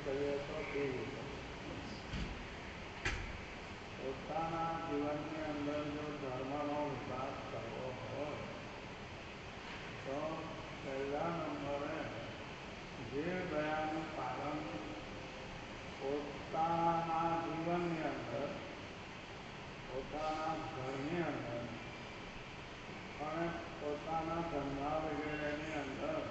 કહીએ તો એ પોતાના જીવનની અંદર જો ધર્મનો વિકાસ કરવો હોય તો પહેલા નંબરે જીવ દયાનું પાલન પોતાના જીવનની અંદર, પોતાના ઘરની અંદર અને પોતાના ધંધા વગેરેની અંદર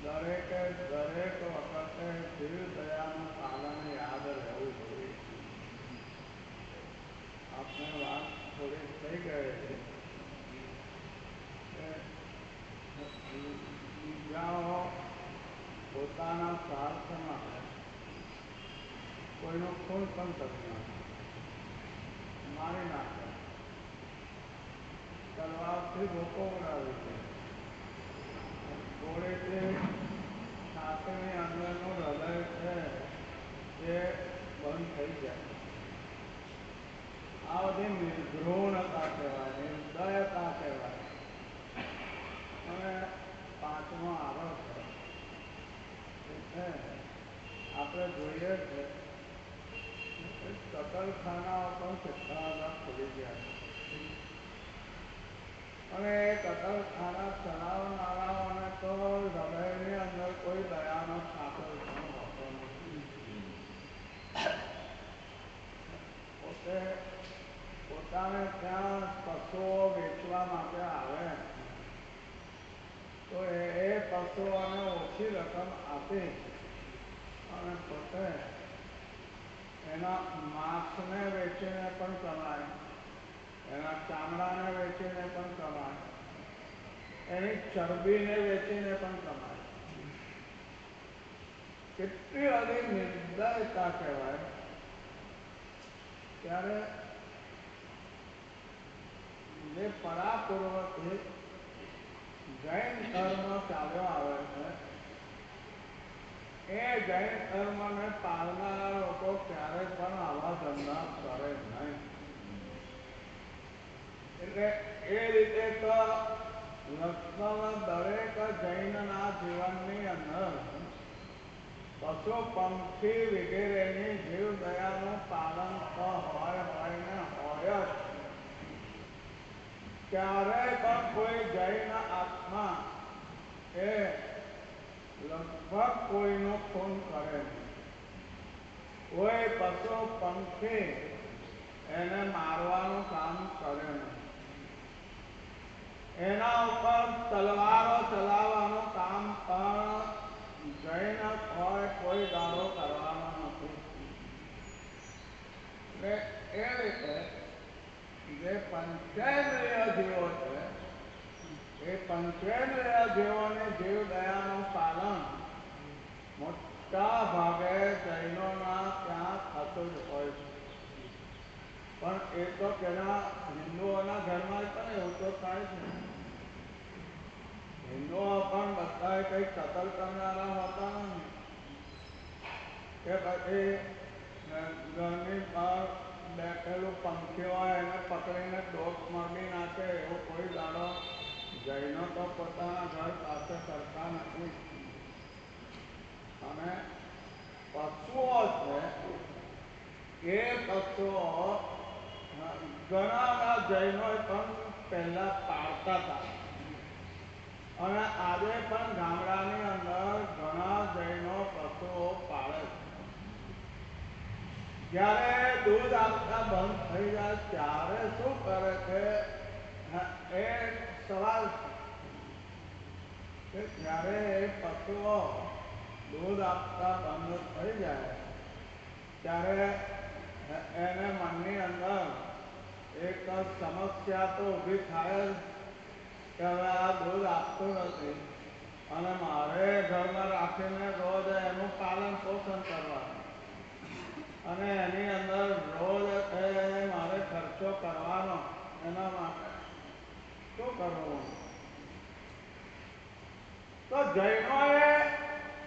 દરેકે દરેક વખતે જીવ દયાનું પાલન યાદ રહેવું જોઈએ. આપણે વાત થોડી થઈ ગઈ છે કે બીજાઓ પોતાના સ્વાર્થ માટે કોઈનો ખૂન પણ કરી નાખે, મારી નાખે, તલવારથી લોકો ઉડાવી દે, ગોળીથી છાતીની અંદરનું હૃદય છે એ બંધ થઈ જાય. આ બધી નિર્ઘૃણતા કહેવાય, નિર્દયતા કહેવાય. અને પાંચમો આગળ છે આપણે જોઈએ છે કતલખાનાઓ પણ કેટલા બધા ખુલી ગયા છે અને એ કતલખાના ચલાવનારાઓને તો હૃદયની અંદર કોઈ દયાનો છાંટો પણ હોતો નથી. પોતાને ત્યાં પશુઓ વેચવા માટે આવે તો એ પશુઓને ઓછી રકમ આપી અને પોતે એના માંસને વેચીને પણ કમાય, એના ચામડાને વેચીને પણ કમાય, એની ચરબીને વેચીને પણ કમાય. કેટલી બધી નિર્દયતા કહેવાય. ત્યારે જે પરાપૂર્વથી જૈન ધર્મ ચાલ્યો આવે છે એ જૈન ધર્મને પાળનારા લોકો ક્યારે પણ આવા ધંધા કરે નહીં. એટલે એ રીતે તો લગભગ દરેક જૈનના જીવનની અંદર પશુ પંખી વગેરેની જીવ દયાનું પાલન તો હોય ને હોય જ. ક્યારેય પણ કોઈ જૈન આત્મા એ લગભગ કોઈનું ખૂન કરે નહીં. કોઈ પશુ પંખી એને મારવાનું કામ કરે નહીં. એના ઉપર તલવારો ચલાવવાનું કામ પણ જૈન હોય કોઈ દાડો કરવાનો નથી. એટલે એ રીતે જે પંચેન્દ્રિય જીવો છે એ પંચેન્દ્રિય જીવોની જીવ દયાનું પાલન મોટા ભાગે જૈનોના ત્યાં થતું જ હોય છે. પણ એ તો પેલા હિન્દુઓના ઘરમાં પણ એવું તો થાય છે. હિન્દુઓ પણ બધા કંઈ કતલ કરનારા હોતા નથી કે પછી ઘરની બહાર બેઠેલું પંખી હોય એને પકડીને ડોક મારી નાખે એવો કોઈ દાડો જૈનો તો પોતાના ઘર પાસે કરતા નથી. અને પશુઓ છે એ પશુઓ ઘણા જૈનો પણ પહેલા પાળતા હતા અને આજે પણ ગામડાની અંદર ઘણા જૈનો પશુઓ પાળે છે. જ્યારે દૂધ આપતા બંધ થઈ જાય ત્યારે શું કરે છે એ સવાલ છે કે જ્યારે એ પશુઓ દૂધ આપતા બંધ થઈ જાય ત્યારે એને મનની અંદર એક સમસ્યા તો ઊભી થાય કે હવે આ દૂધ આપતું નથી અને મારે ઘરમાં રાખીને રોજ એનું પાલન પોષણ કરવાનું અને એની અંદર રોજ મારે ખર્ચો કરવાનો. એના માટે શું કરવું? તો જૈનોએ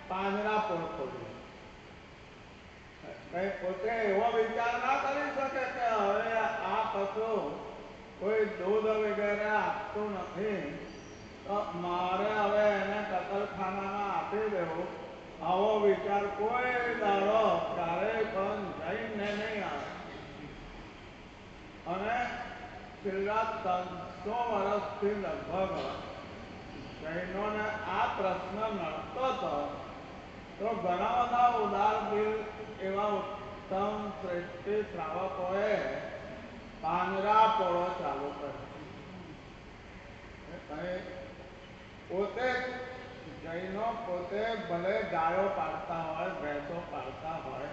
પાંજરાપોળ ખોલ્યું. પોતે એવો વિચાર ના કરી શકે કે હવે આ પશુ કોઈ દૂધ વગેરે આપતું નથી તો મારે હવે એને કતલખાનામાં આપી દેવું આવો વિચાર કોઈ દાડો ક્યારેય પણ જઈને નહીં આવે. અને છેલ્લા 300 વર્ષથી લગભગ જૈનોને આ પ્રશ્ન નડતો હતો. તો ઘણા બધા ઉદારદિલ એવા ઉત્તમ શ્રેષ્ઠી શ્રાવકોએ પાંજરાપોળો ચાલુ કર્યો. પોતે જૈનો પોતે ભલે ગાયો પાડતા હોય, ભેંસો પાડતા હોય,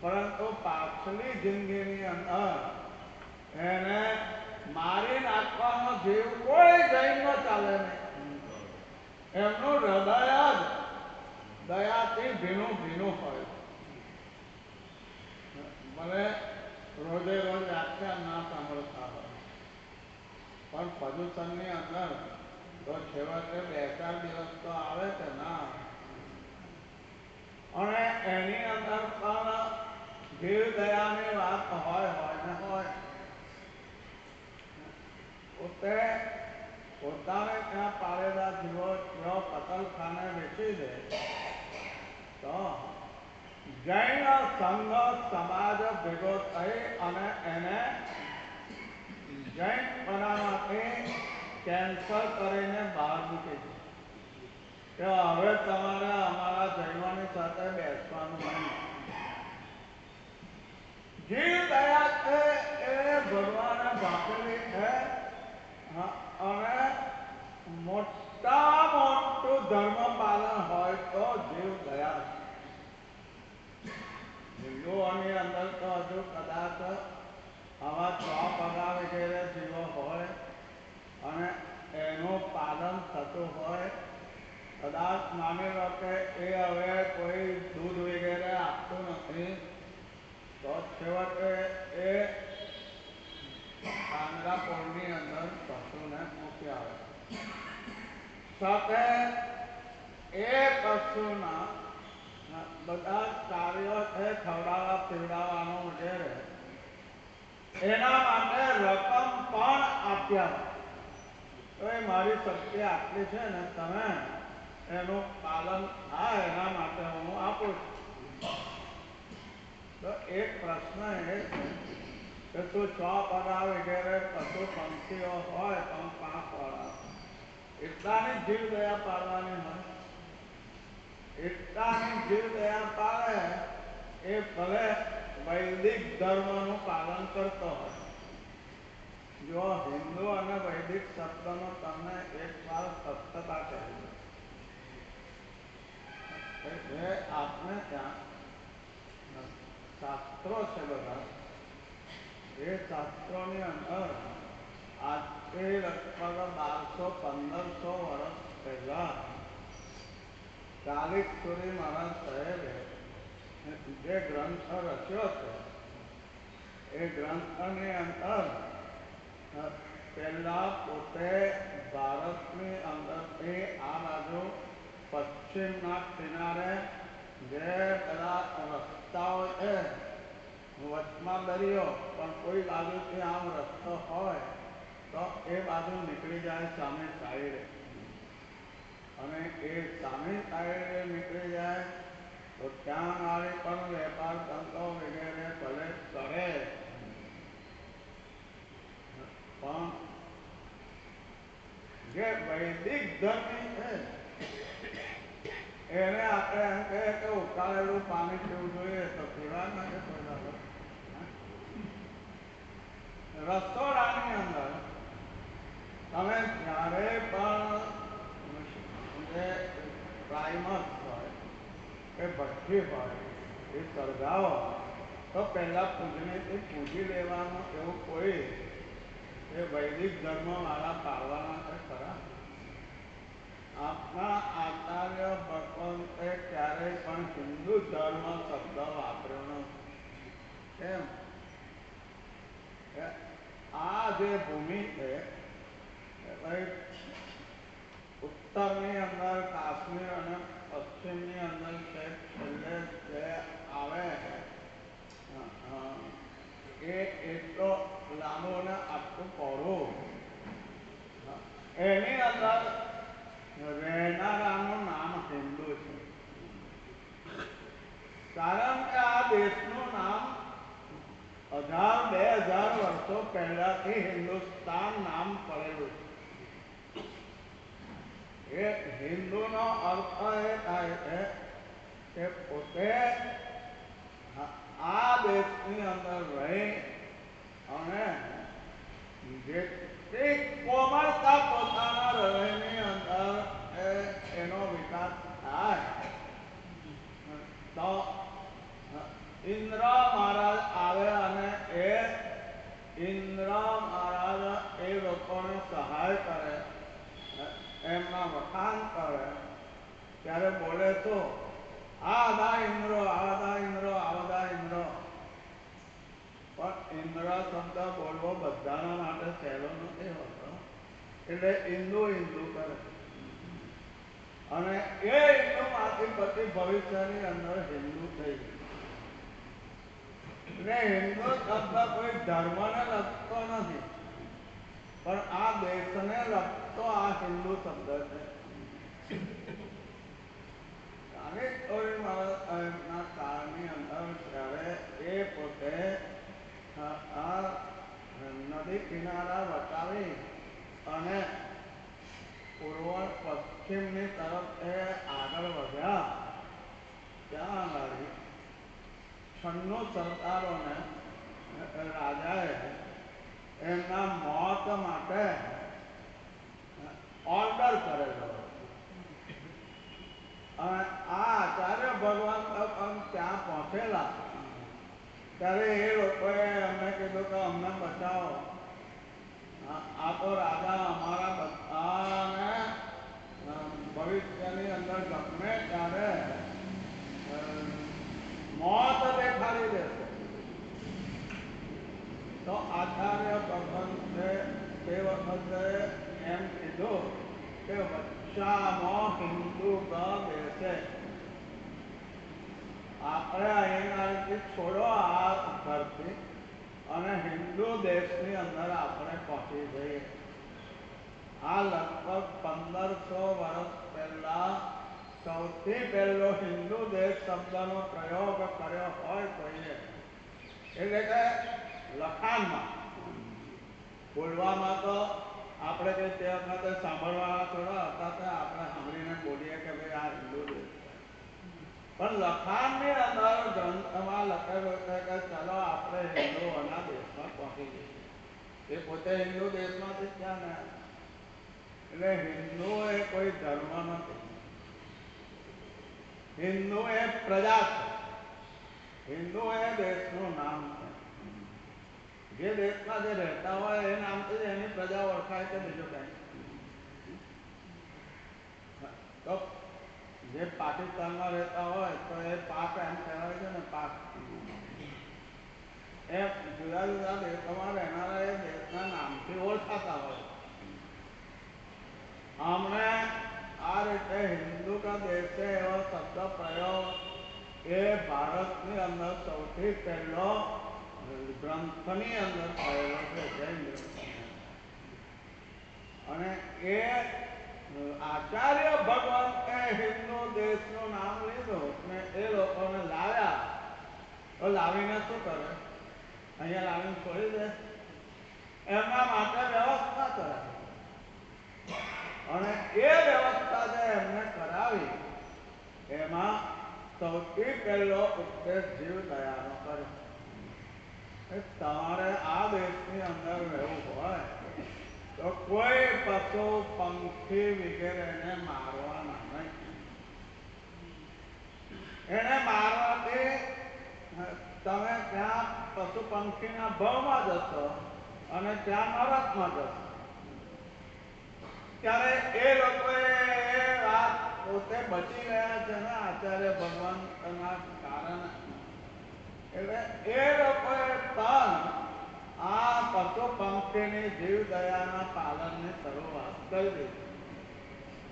પરંતુ પાછલી જિંદગીની અંદર એને મારી નાખવાનો જીવ કોઈ જૈનનો ચાલે નહીં. એમનું હૃદય જ દયાથી ભીનું ભીનું હોય. ભલે રોજે રોજ વ્યાખ્યાન ના સાંભળતા હોય, પણ પ્રદૂષણની અંદર તો છેવટે 2-4 દિવસ તો આવે કે ના આવે. અને એની અંદર પણ જીવ દયાની વાત હોય ને હોય. પોતે પોતાને ત્યાં પાળેલા જીવો જો કતલખાને વેચી દે તો જૈન સંઘ સમાજ ભેગો થઈ અને એને જૈન પણામાંથી કેન્સલ કરીને બહાર મૂકી દે કે હવે તમારે અમારા જૈનોની સાથે બેસવાનું નહીં. જીવ દયા એ ભગવાને ભાગેલી છે. અને મોટા મોટું ધર્મ પાલન હોય તો જીવ દયા. હિન્દુઓની અંદર તો હજુ કદાચ આવા 6 પગા વગેરે જીવો હોય અને એનું પાલન થતું હોય. કદાચ માની લો કે એ હવે કોઈ દૂધ વગેરે આપતું નથી, તો છેવટે એ પાંજરાપોળની અંદર પશુને મૂકી આવે. સાથે એ પશુના બધા કાર્યો છે, ખવડાવવા પીવડાવવાનું વગેરે, એના માટે રકમ પણ આપ્યા. તો એ મારી શક્તિ આટલી છે ને, તમે એનું પાલન થાય એના માટે હું આપું છું. તો એક પ્રશ્ન એ છે કે તું 6 પગા વગેરે પશુ પંખીઓ હોય પણ 5 વાળા એટલાની જીવ દયા પાડવાની હોય. એટલાની જીવ દયા પાડે એ ભલે વૈદિક ધર્મનું પાલન કરતો હોય. જો હિન્દુ અને વૈદિક શબ્દનો તમને એક વાર સ્પષ્ટતા કરી દો. જે આપણે ત્યાં શાસ્ત્રો છે બધા, એ શાસ્ત્રોની અંદર આજથી લગભગ 1200-1500 વર્ષ પહેલા ચાલીસુરી મહારાજ સાહેબે જે ગ્રંથ રચ્યો છે, એ ગ્રંથની અંદર પહેલા પોતે ભારતની અંદરથી આ બાજુ પશ્ચિમના કિનારે જે બધા રસ્તાઓ છે, વચમાં દરિયો પણ કોઈ બાજુથી આમ રસ્તો હોય તો એ બાજુ નીકળી જાય સામે સાઈડે. અને એ સામે સાઈડે નીકળી જાય તો ત્યાં આગળ પણ વેપાર ધંધો વગેરે ભલે કરે, પણ જે વૈદિક ધર્મી છે એને આપણે એમ કહીએ કે ઉકાળેલું પાણી પીવું જોઈએ, તો પીવા માટે કોઈ લાગે. રસોડાની અંદર તમે જ્યારે પણ જે પ્રાઇમર હોય કે ભઠ્ઠી હોય એ સળગાવો તો પહેલાં પૂજનીથી પૂજી લેવાનું. એવું કોઈ એ વૈદિક ધર્મવાળા પાળવાના છે ખરા? આપણા આચાર્ય ભગવંતે ક્યારેય પણ હિન્દુ ધર્મ શબ્દ વાપર્યો નથી. કેમ? આ જે ભૂમિ છે ઉત્તરની અંદર કાશ્મીર અને પશ્ચિમની અંદર છેલ્લે જે આવે એ એટલો લાંબો અને આટલું પહોળું, એની અંદર રહેનારાનું નામ હિન્દુ છે. કારણ કે આ દેશનું નામ 1000-2000 વર્ષો પહેલાથી હિન્દુસ્તાન નામ પડેલું છે. એ હિન્દુનો અર્થ એ થાય છે કે પોતે આ દેશની અંદર રહી અને જેટલી કોમળતા પોતાના હૃદયની અંદર એનો વિકાસ થાય તો ઇન્દ્ર મહારાજ આવે અને એ ઇન્દ્ર મહારાજ એ લોકોને સહાય કરે, એમના વખાણ કરે ત્યારે બોલે તો આદા ઇન્દ્રો આવદા ઇન્દ્રો આવદા ઇન્દ્રો. પણ ઇન્દ્ર શબ્દ બોલવો બધાના માટે સહેલો નથી હોતો, એટલે હિન્દુ હિન્દુ કરે અને એ હિન્દુમાંથી પછી ભવિષ્યની અંદર હિન્દુ થઈ ગયું. એટલે હિન્દુ શબ્દ કોઈ ધર્મને લગતો નથી, પણ આ દેશને લગતો આ હિન્દુ શબ્દ છે. ના કાળની અંદર ત્યારે એ પોતે આ નદી કિનારા વટાવી અને પૂર્વ પશ્ચિમની તરફ એ આગળ વધ્યા. ત્યાં આગળ 96 સરદારોને રાજાએ એમના મોત માટે ઓર્ડર કરેલો. અને આ આચાર્ય ભગવાન પણ ત્યાં પહોંચેલા ત્યારે એ લોકોએ અમને કીધું કે અમને બચાવો, આ તો રાજા અમારા બધાને ભવિષ્યની અંદર ગમે ત્યારે મોત દેખાડી દેશે. તો આચાર્ય ભગવાન તે વખતે એમ કીધું કે વચ્ચામાં હિન્દુ બેસે, આપણે અહીંયાથી છોડો આ ધરતી અને હિન્દુ દેશની અંદર આપણે પહોંચી જઈએ. આ લગભગ 1500 વર્ષ પહેલા સૌથી પહેલો હિન્દુ દેશ શબ્દનો પ્રયોગ કર્યો હોય કોઈએ, એટલે કે લખાણમાં. બોલવામાં તો આપણે કંઈ તે વખતે સાંભળવાના થોડા હતા, તો આપણે સાંભળીને બોલીએ કે ભાઈ આ હિન્દુ દેશ છે. પણ લખાણની અંદર ગ્રંથમાં લખેલું છે કે ચાલો આપણે હિન્દુઓના દેશમાં પહોંચી જઈએ. એ પોતે હિન્દુ દેશમાંથી ક્યાં ને, એટલે હિન્દુ એ કોઈ ધર્મ નથી, હિન્દુ એ પ્રજા છે. હિન્દુ એ દેશનું નામ છે. જે દેશમાં જે રહેતા હોય એ નામથી જ એની પ્રજા ઓળખાય છે, બીજું કઈ. તો જે પાકિસ્તાનમાં રહેતા હોય તો એ પાક એમ કહેવાય છે ને, પાક. એ જુદા જુદા દેશોમાં રહેનારા એ દેશના નામથી ઓળખાતા હોય. हमने आ रीते हिंदू का देश है एवं शब्द प्रयोग એ ભારતની અંદર સૌથી પહેલો ગ્રંથની અંદર થયેલો છે, જૈન ગ્રંથ. અને એ આચાર્ય ભગવાન એ હિન્દુ દેશનું નામ લીધું ને એ લોકોને લાવ્યા. તો લાવીને શું કરે? અહીંયા લાવીને છોડી દે? એમના માટે વ્યવસ્થા કરે. અને એ વ્યવસ્થા જે એમને કરાવી એમાં સૌથી પહેલો ઉપદેશ જીવ દયાનો કર્યો. તમારે આ દેશની અંદર રહેવું હોય તો કોઈ પશુ પંખી વગેરેને મારવાના નહીં. એને મારવાથી તમે ત્યાં પશુ પંખીના ભવમાં જશો અને ત્યાં નરકમાં જશો. ત્યારે એ લોકોએ એ વાત પોતે બચી ગયા છે ને આચાર્ય ભગવાનના કારણે. એટલે એ લોકોએ પણ આ પશુ પંખીની જીવ દયાના પાલનની શરૂઆત કરી દીધી.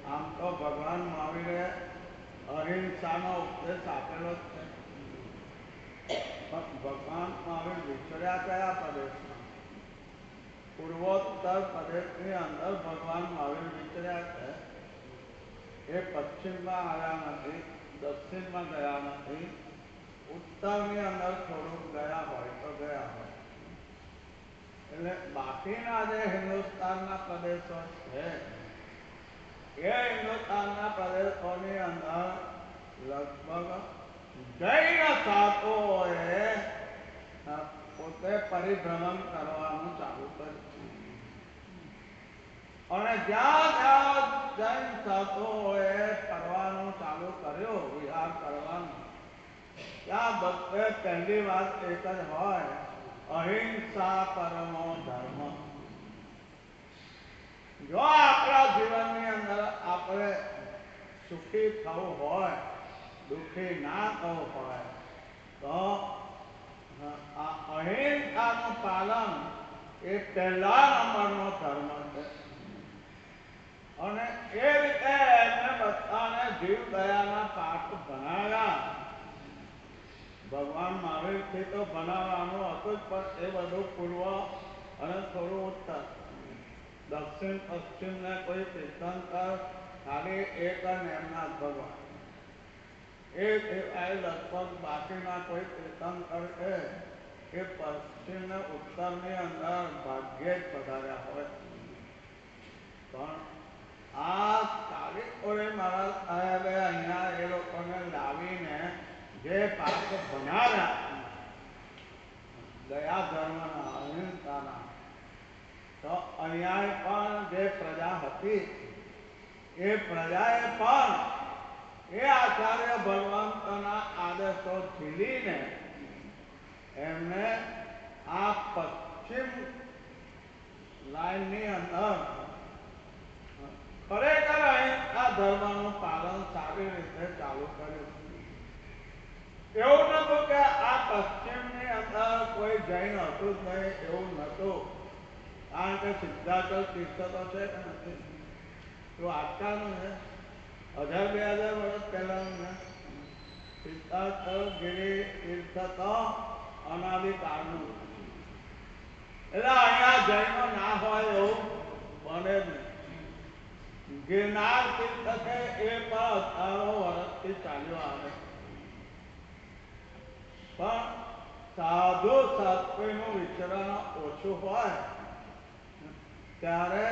આમ તો ભગવાન મહાવીરે અહિંસાનો ઉપદેશ આપેલો જ છે, પણ ભગવાન મહાવીર વિચર્યા કયા પ્રદેશમાં? પૂર્વોત્તર પ્રદેશની અંદર ભગવાન મહાવીર વિચર્યા છે. એ પશ્ચિમમાં આવ્યા નથી, દક્ષિણમાં ગયા નથી, ઉત્તરની અંદર થોડુંક ગયા હોય તો ગયા હોય. એટલે બાકીના જે હિન્દુસ્તાનના પ્રદેશો છે એ હિન્દુસ્તાનના પ્રદેશોની અંદર લગભગ જૈન સાધુઓએ પોતે પરિભ્રમણ કરવાનું ચાલુ કર્યું. અને જ્યાં જ્યાં જૈન સાધુઓએ ફરવાનું ચાલુ કર્યું, વિહાર કરવાનું, ત્યાં બધે પહેલી વાત એક જ હોય, અહિંસા પરમો ધર્મ. જો આપણા જીવનની અંદર આપણે સુખી થવું હોય, દુઃખી ના થવું હોય, તો આ અહિંસાનું પાલન એ પહેલા નંબરનો ધર્મ છે. અને એ રીતે એમને બધાને જીવ દયાના પાઠ ભણાવ્યા. ભગવાન મહાવીરથી તો ભણાવવાનું હતું જ, પણ એ બધું પૂર્વ અને થોડું ઉત્તર. દક્ષિણ પશ્ચિમને કોઈ તીર્થંકર ખાલી એક જ એમના ભગવાન. એ સિવાય લગભગ બાકીના કોઈ તીર્થંકર છે એ પશ્ચિમ ને ઉત્તરની અંદર ભાગ્યે જ પધાર્યા હોય. પણ આ કાલિકોરે મહારાજ સાહેબે અહીંયા એ લોકોને લાવીને જે પાઠ ભણાવ્યા દયા ધર્મના, અહિંસાના, તો અહીંયા પણ જે પ્રજા હતી એ પ્રજાએ પણ એ આચાર્ય ભગવંતના આદેશો ઝીલીને એમને આ પશ્ચિમ લાઈનની અંદર ખરેખર અહિંસા ધર્મનું પાલન સારી રીતે ચાલુ કર્યું. એવું નતું કે આ પશ્ચિમની અંદર કોઈ જૈન હતું જ નહીં, એવું નતું. કારણ કે સિદ્ધાચલ તીર્થ તો છે કે નથી? તો આજકાલનું છે, 1000-2000 વર્ષ પહેલાનું છે. સિદ્ધાચલ ગિરી તીર્થ તો અનાદિકાળનું. એટલે અહીંયા જૈનો ના હોય એવું બને જ નહીં. ગિરનાર તીર્થ છે એ પણ 1000 વર્ષથી ચાલ્યો આવે. પણ સાધુ સાત્વીનું વિચરણ ઓછું હોય ત્યારે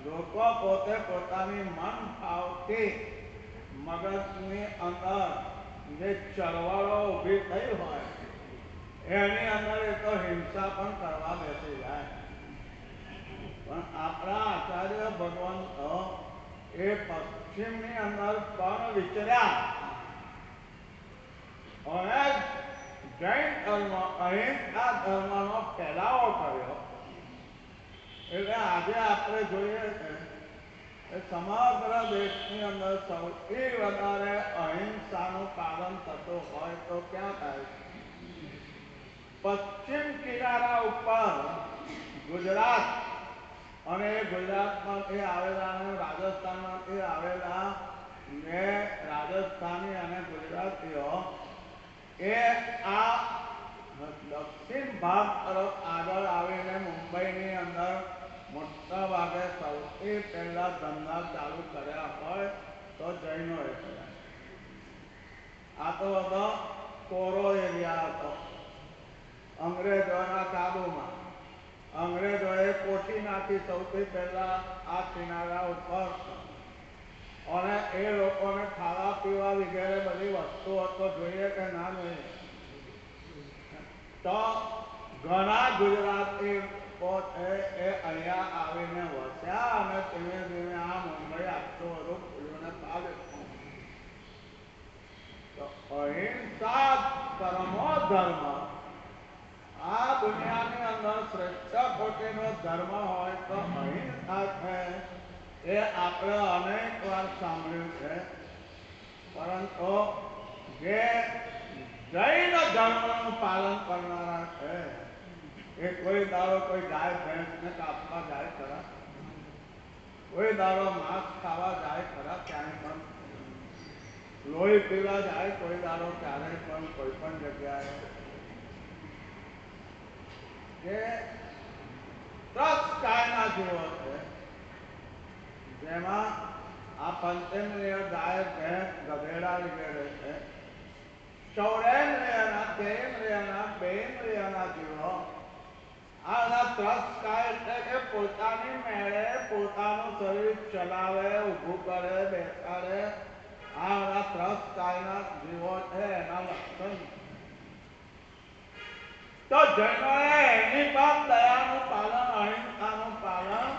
લોકો પોતે પોતાની મન ફાવતી મગજની અંદર જે ચળવળો ઊભી થઈ હોય એની અંદર એ તો હિંસા પણ કરવા બેસી જાય. પણ આપણા આચાર્ય ભગવંતો એ પશ્ચિમની અંદર પણ વિચર્યા અને જૈન ધર્મ, અહિંસા ધર્મનો ફેલાવો કર્યો. એટલે આજે આપણે જોઈએ છે એ સમગ્ર દેશની અંદર સૌથી વધારે અહિંસાનું પાલન થતું હોય તો ક્યાં થાય? પશ્ચિમ કિનારા ઉપર ગુજરાત અને ગુજરાતમાંથી આવેલા અને રાજસ્થાનમાંથી આવેલા ને રાજસ્થાની અને ગુજરાતીઓ એ આ દક્ષિણ ભાગ તરફ આગળ આવીને મુંબઈની અંદર મોટા ભાગે સૌથી પહેલા ધંધા ચાલુ કર્યા હોય તો જૈનોએ કર્યા. આ તો બધો કોરો એરિયા હતો અંગ્રેજોના કાબુમાં. અંગ્રેજોએ કોઠી નાખી સૌથી પહેલા આ કિનારા ઉપર, અને એ લોકોને ખાવા પીવા વગેરે બધી વસ્તુઓ તો જોઈએ કે ના જોઈએ. તો ઘણા ગુજરાતી એ અહીંયા આવીને વસ્યા અને ધીમે ધીમે આ મુંબઈ આટલું બધું ખુલ્લું પાડ્યું. તો અહિંસા પરમો ધર્મ. આ દુનિયાની અંદર શ્રેષ્ઠ કોટીનો ધર્મ હોય તો અહિંસા છે. એ આપણે અનેક વાર સાંભળ્યું છે. પરંતુ જે જૈન ધર્મનું પાલન કરનારા છે એ કોઈ દાડો કોઈ ગાય ભેંસને કાપવા જાય ખરા? કોઈ દાડો માંસ ખાવા જાય ખરા? ક્યાંય પણ લોહી પીવા જાય કોઈ દાડો ક્યારેય પણ કોઈ પણ જગ્યાએ? જે ટ્રસ્ટ ગાયના જેવો છે, જેમાં આ પંચેન્દ્રિય ગાય ભેંસ ગધેડા વગેરે છે, 94 પંચેન્દ્રિયના બેન્દ્રિયના જીવો આના ત્રસ્ત કાય એટલે કે પોતાની મેળે પોતાનું શરીર ચલાવે, ઊભું કરે, બેસાડે, આ ત્રસ્ત કાયના જીવો છે એના લક્ષણ. તો જૈનોએ એની પણ દયાનું પાલન, અહિંસાનું પાલન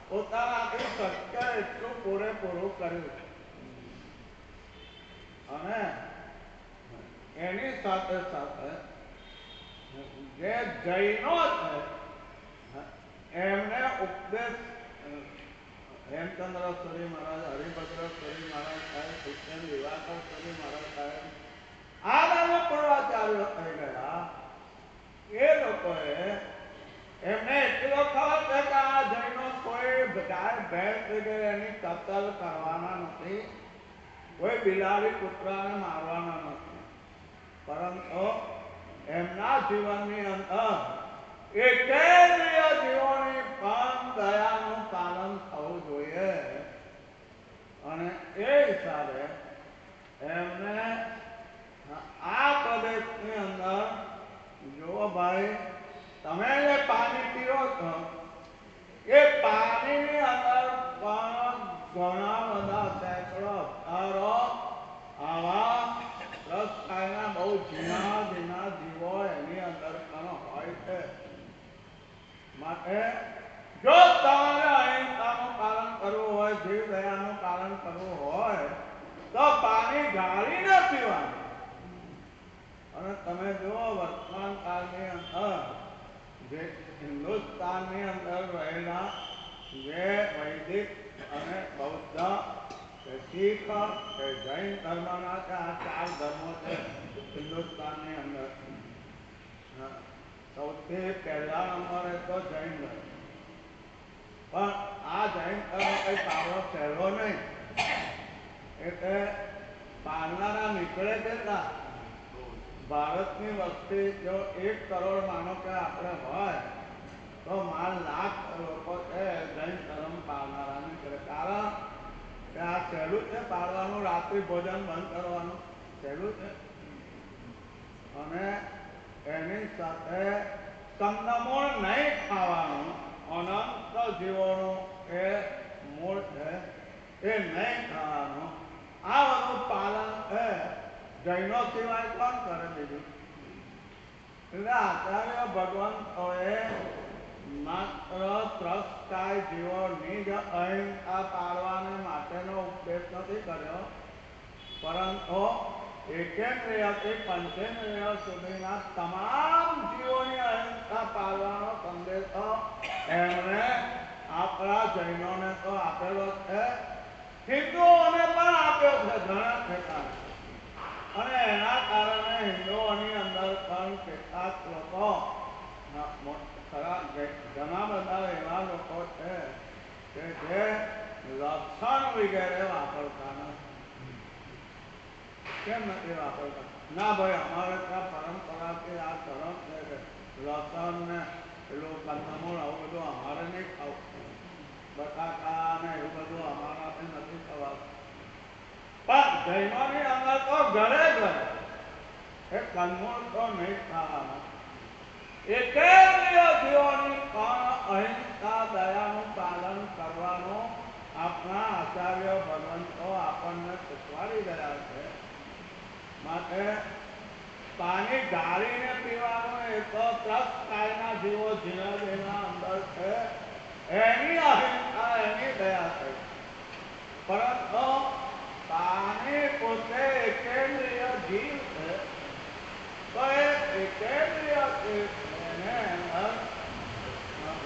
પોતાનાથી શક્ય એટલું પૂરેપૂરું કર્યું. અને એની સાથે સાથે જે જૈનો છે એમને ઉપદેશ હેમચંદ્ર સ્વામી મહારાજ, હરિભદ્ર સ્વામી મહારાજ સાહેબ, કૃષ્ણ દિવાકર સ્વામી મહારાજ સાહેબ, આ નાના પૂર્વાચાર્યો થઈ ગયા. એ લોકોએ એમને એટલો ખબર છે કે આ જૈનો કોઈ ગાય ભેંસ વગેરે એની કતલ કરવાના નથી, કોઈ બિલાડી કૂતરાને મારવાના નથી, પરંતુ એમના જીવનની અંદર એકેન્દ્રિય જીવોની પણ દયાનું પાલન થવું જોઈએ. અને એ હિસાબે એમને આ પ્રદેશની અંદર જો ભાઈ તમે જે પાણી પીવો છો એ પાણીની અંદર પણ ઘણા બધા સેંકડો હજારો આવા રસકાયના બહુ ઝીણા ઝીણા જીવો એની અંદર પણ હોય છે. માટે જો તમારે અહિંસાનું પાલન કરવું હોય, જીવ દયાનું પાલન કરવું હોય તો પાણી ગાળીને પીવાનું. અને તમે જુઓ વર્તમાન કાળની અંદર જે હિન્દુસ્તાનની અંદર રહેલા જે વૈદિક અને બૌદ્ધ કે શીખ કે જૈન ધર્મના છે, આ ચાર ધર્મો છે હિન્દુસ્તાનની અંદર. સૌથી પહેલા નંબરે તો જૈન ધર્મ. પણ આ જૈન ધર્મ કઈ પાવડો સહેલો નહીં. એટલે પાડનારા નીકળે કેટલા? ભારતની વસ્તી જો 1 કરોડ માનો કે આપણે હોય તો માલ લાખ લોકો છે જૈન ધર્મ પાળનારા નીકળે. કારણ કે આ સહેલું છે પાળવાનું, રાત્રિ ભોજન બંધ કરવાનું સહેલું છે. અને એની સાથે કંદમૂળ નહીં ખાવાનું, અનંત જીવોનું એ મૂળ છે એ નહીં ખાવાનું, આ બધું પાલન છે જૈનો સિવાય કોણ કરે બીજું? એટલે આચાર્ય ભગવંતોએ માત્ર ત્રસ્તકાય જીવોની જ અહિંસા પાળવાને માટેનો ઉપદેશ નથી કર્યો, પરંતુ એકેન્દ્રિયથી પંચેન્દ્રિય સુધીના તમામ જીવોની અહિંસા પાળવાનો સંદેશો એમણે આપણા જૈનોને તો આપેલો છે, હિન્દુઓને પણ આપ્યો છે ઘણા ઠેકાણે. અને એના કારણે હિન્દુઓની અંદર પણ કેટલાક લોકો, ઘણા બધા એવા લોકો છે કે જે લસણ વગેરે વાપરતા નથી. કેમ નથી વાપરતા? ના ભાઈ અમારે ત્યાં પરંપરાથી આ ધર્મ છે કે લસણ ને પેલું કંદમૂળ આવું બધું અમારે નહીં ખાવું, બટાકા ને એવું બધું અમારાથી નથી ખવાતું. પણ જૈનોની અંદર તો ઘરે ઘરે એ કંદમૂળ તો નહીં ખાવાના. એકેન્દ્રિય જીવોની પણ અહિંસા દયાનું પાલન કરવાનું આપણા આચાર્ય ભગવંતો આપણને શીખવાડી રહ્યા છે. માટે પાણી ગાળીને પીવાનું એ તો ત્રસ્તકાયના જીવો ઝીણા ઝીણા અંદર છે એની અહિંસા, એની દયા થઈ. પરંતુ પાણી પોતે એકેન્દ્રિય જીવ છે, તો એ એકેન્દ્રિય એને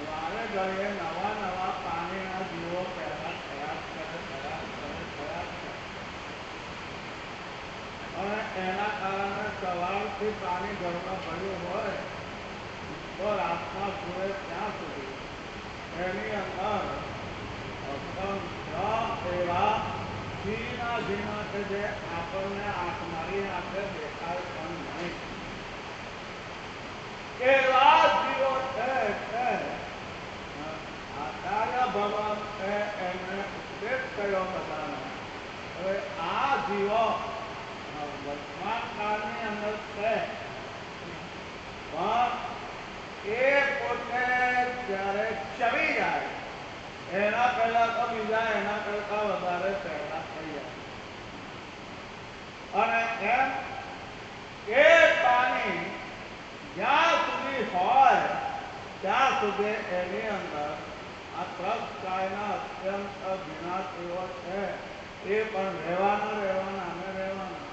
વારે ઘડીએ નવા નવા પાણીના જીવો પેદા થયા કરે. અને એના કારણે સવારથી પાણી ઘરમાં ભર્યું હોય તો રાતના સૂવે ત્યાં સુધી એની અંદર એવા ઝીણા ઝીણા કે જે આપણને આંખ મારી નાખે, દેખાય પણ નહીં, એવા જીવો છે. આચાર્ય ભગવાન એમને ઉપદેશ કર્યો બધાને. હવે આ જીવો વર્તમાન કાળની અંદર છે અને એમ એ પાણી જ્યાં સુધી હોય ત્યાં સુધી એની અંદર આ ત્રસ્તકાયના અત્યંત ભીના તેઓ છે એ પણ રહેવાના અને રહેવાના.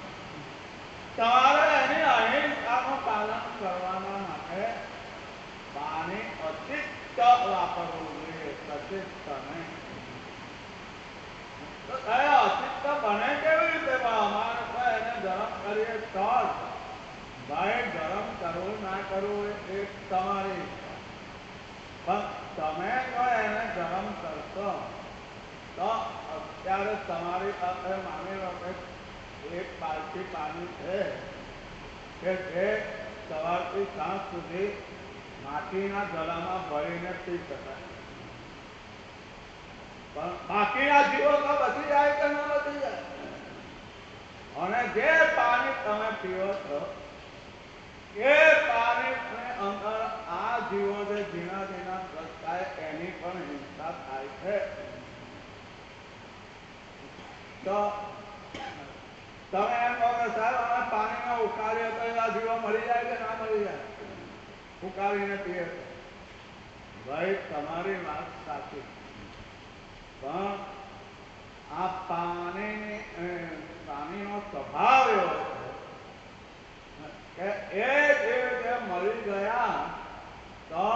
તમારે એની અહિંસાનું પાલન કરવાના માટે પાણી અચિત્ત વાપરવું જોઈએ, સચિત્ત નહીં. તો અચિત્ત બને કેવી રીતે? અમારે તો એને ગરમ કરીએ તો ભાઈ ગરમ કરવું ના કરવું એ તમારી ઈચ્છા. પણ તમે જો એને ગરમ કરશો તો અત્યારે તમારી પાસે માની લો કે એક બાલટી પાણી છે કે જે સવારથી સાંજ સુધી માટીના ગળામાં ભરીને પી શકાય. પણ બાકીના જીવો તો બચી જાય કે ન બચી જાય? અને જે પાણી તમે પીવો છો એ પાણીની અંદર આ જીવો જે ઝીણા ઝીણા પ્રકાય એની પણ હિંસા થાય છે. તો તમે એમ કહો કે સાહેબ અમે પાણીને ઉકાળીએ તો એવા જીવો મરી જાય કે ના મરી જાય? ઉકાળીને પીએ તો ભાઈ તમારી વાત સાચી, પણ આ પાણીનો સ્વભાવ એવો છે કે એ જે મરી ગયા તો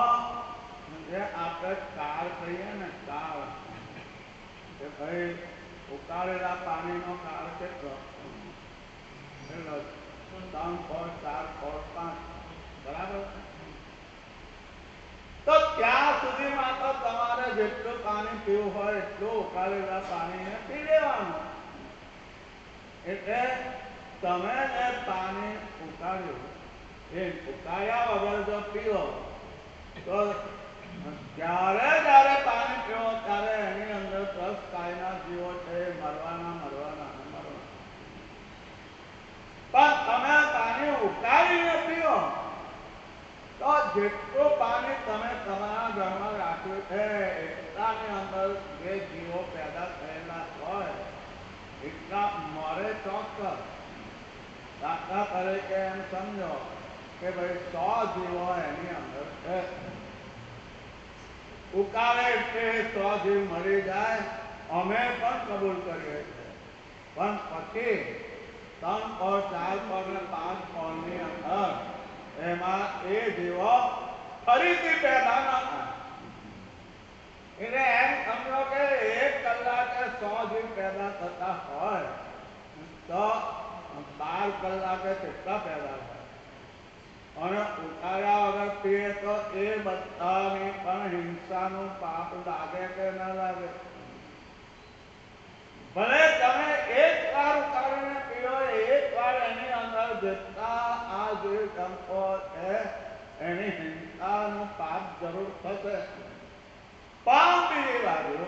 જે આપણે કાળ કહીએ ને, કાળ કે ભાઈ ઉકાળેલા પાણીનો કાળ કેટલો? 3 4 5 બરાબર. તો ત્યાં સુધીમાં તો તમારે જેટલું પાણી પીવું હોય એટલું ઉકાળેલા પાણીને પી લેવાનું. એટલે તમે જે પાણી ઉકાળ્યું એ ઉકાળ્યા વગર જો પીવો તો જ્યારે પાણી પીવો ત્યારે એની અંદર ત્રસ્તકાયના જીવો છે મરવાના. પણ તમે પાણી ઉકાળીને પીવો તો જેટલું પાણી તમે તમારા ઘરમાં રાખ્યું છે એટલાની અંદર જે જીવો પેદા થયેલા હોય એટલા મરે ચોક્કસ. દાખલા તરીકે એમ સમજો કે ભાઈ 100 જીવો એની અંદર છે. ઉકાળે એટલે 100 જીવ મરી જાય, અમે પણ કબૂલ કરીએ છીએ. પણ પછી 3 પળ 4 પળ ને 5 પળની અંદર એમાં એ જીવો ફરીથી પેદા ન થાય. એટલે એમ સમજો કે 1 કલાકે 100 જીવ પેદા થતા હોય તો 12 કલાકે કેટલા પેદા થાય? અને ઉકાળ્યા વગર પીએ તો એ બધાની પણ હિંસાનું પાપ લાગે કે ન લાગે? ભલે તમે એક વાર ઉકાળીને પીઓ, એક વાર એની અંદર જેટલા આ જીવ જંતુઓ છે એની હિંસાનું પાપ જરૂર થશે. પણ બીજી બાજુ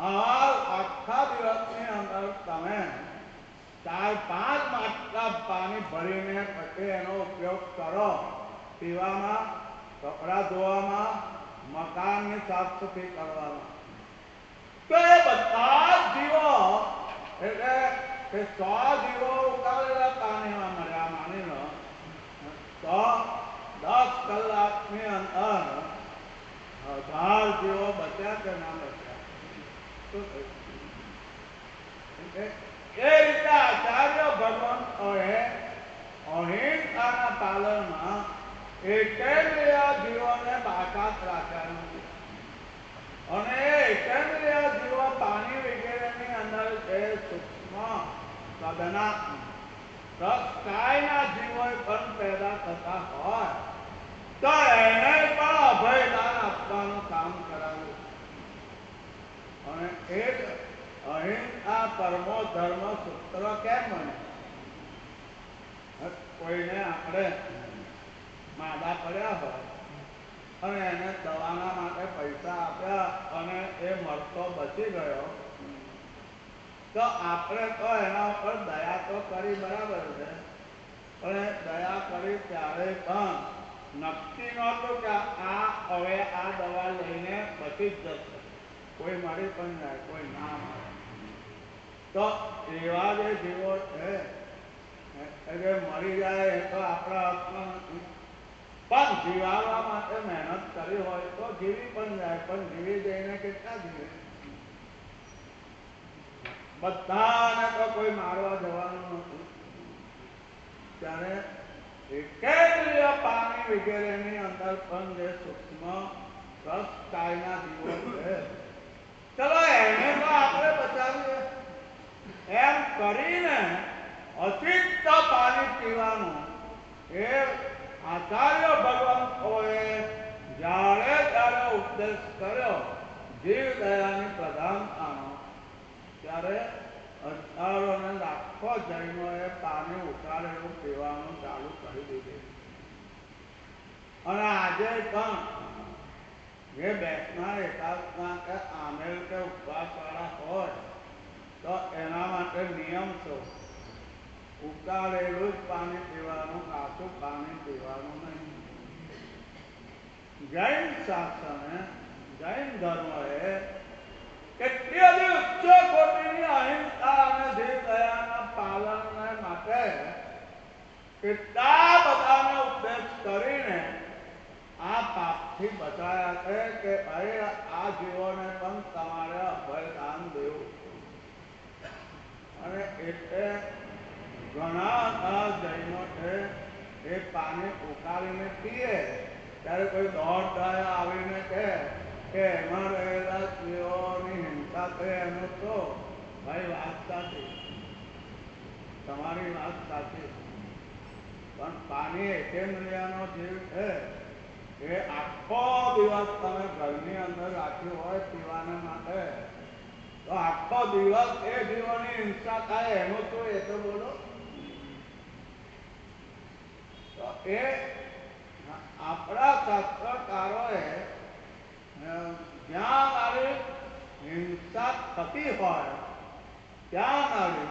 આખા દિવસની અંદર તમે 4-5 માટલા પાણી ભરીને પછી એનો ઉપયોગ કરો પીવામાં, કપડાં ધોવામાં, મકાનની સાફ સફાઈ કરવામાં, તો એ બધા જ જીવો એટલે કે 100 જીવો ઉકાળેલા પાણીમાં મર્યા માની લો તો 10 કલાકની અંદર 1000 જીવો બચ્યા કે ના બચ્યા? શું થયું? એ રીતે આચાર્ય ભગવંતોએ અહિંસાના પાલનમાં એકેન્દ્રિય જીવોને બાકાત રાખ્યા નથી. અને એકેન્દ્રિય જીવો પાણી વગેરેની અંદર જે સૂક્ષ્મ કદના ત્રસ્તકાયના જીવો પણ પેદા થતા હોય તો એને પણ અભયદાન આપવાનું કામ કરાવ્યું. અને એ અહિંસા પરમો ધર્મ સૂત્ર કેમ બને? કોઈને આપણે માદા પડ્યા હોય અને એને દવાના માટે પૈસા આપ્યા અને એ મરતો બચી ગયો તો આપણે તો એના ઉપર દયા તો કરી, બરાબર છે, પણ દયા કરી ત્યારે પણ નક્કી નહોતું કે હવે આ દવા લઈને બચી જ જશે. કોઈ મરી પણ જાય, કોઈ ના મરે. તો એવા જે જીવો છે જે મરી જાય એ તો આપણા હાથમાં નથી, પણ જીવાડવા માટે મહેનત કરી હોય તો જીવી પણ જાય, પણ જીવી જઈને કેટલા જીવે? બધાને તો કોઈ મારવા જવાનું નથી. ત્યારે એકેન્દ્રિય પાણી વગેરેની અંદર પણ જે સૂક્ષ્મ રસ કાયના જીવો છે, ચલો એને તો આપણે બચાવીએ એમ કરીને અતિક્ત પાણી પીવાનું એ આચાર્ય ભગવંતોએ જ્યારે ત્યારે ઉપદેશ કર્યો જીવ દયાની પ્રધાનતાનો, ત્યારે હજારો ને લાખો જૈનોએ પાણી ઉકાળેલું પીવાનું ચાલુ કરી દીધું. અને આજે પણ જે બેસના એકાદના કે આમેલ કે ઉપવાસ વાળા હોય તો એના માટે નિયમ છે ઉકાળેલું જ પાણી પીવાનું, કાચું પાણી પીવાનું નહીં. જૈન શાસને, જૈન ધર્મએ કેટલી બધી ઉચ્ચ કોટીની અહિંસા અને જીવ દયાના પાલનને માટે કેટલા બધાને ઉપદેશ કરીને આ પાપથી બચાયા છે કે ભાઈ આ જીવોને પણ તમારે અભયદાન દેવું. અને એટલે ઘણા જૈનો છે એ પાણી ઉકાળીને પીએ ત્યારે કોઈ દોઢ દયા આવીને કહે કે એમાં રહેલા જીવોની હિંસા થઈ, એનું તો ભાઈ વાત સાચી, તમારી વાત સાચી, પણ પાણી એકેન્દ્રિયનો જીવ છે એ આખો દિવસ તમે ઘરની અંદર રાખ્યું હોય પીવાને માટે તો આખો દિવસ એ જીવોની હિંસા થાય એનું તો એ તો બોલો. તો એ આપણા શાસ્ત્રકારોએ જ્યાં આવી હિંસા થતી હોય ત્યાં આવી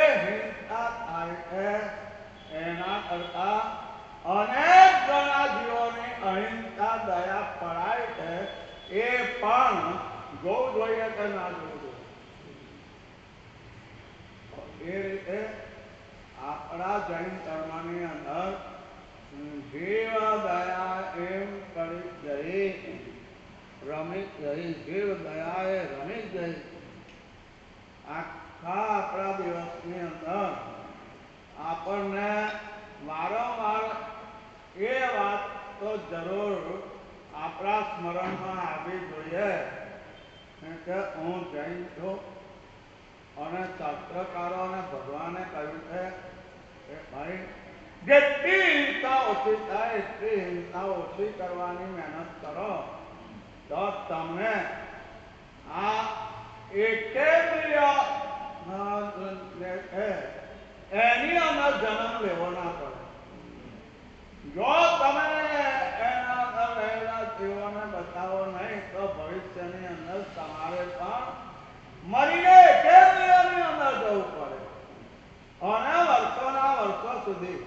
એ હિંસા થાય છે એના કરતા અનેક ગણા જીવોની અહિંસા દયા પડાય છે એ પણ જોવું જોઈએ કે ના જોવું જોઈએ. એ રીતે આપણા જૈન ધર્મની અંદર જીવ દયા એમ કરી જઈ રમી જઈ, જીવ દયાએ રમી જઈ. આખા આપણા દિવસની અંદર આપણને વારંવાર એ વાત તો જરૂર આપણા સ્મરણમાં આવવી જોઈએ કે હું જૈન છું અને શાસ્ત્રકારો અને ભગવાને કહ્યું છે કે ભાઈ જેટલી હિંસા ઓછી થાય એટલી હિંસા ઓછી કરવાની મહેનત કરો તો તમને આ એકેન્દ્રિય એની અંદર જન્મ લેવો ના પડે. જો તમે એના અંદર રહેલા જીવોને બચાવો નહીં તો ભવિષ્યની અંદર તમારે પણ મરીને એકેન્દ્રિયની અંદર જવું પડે અને વર્ષોના વર્ષો સુધી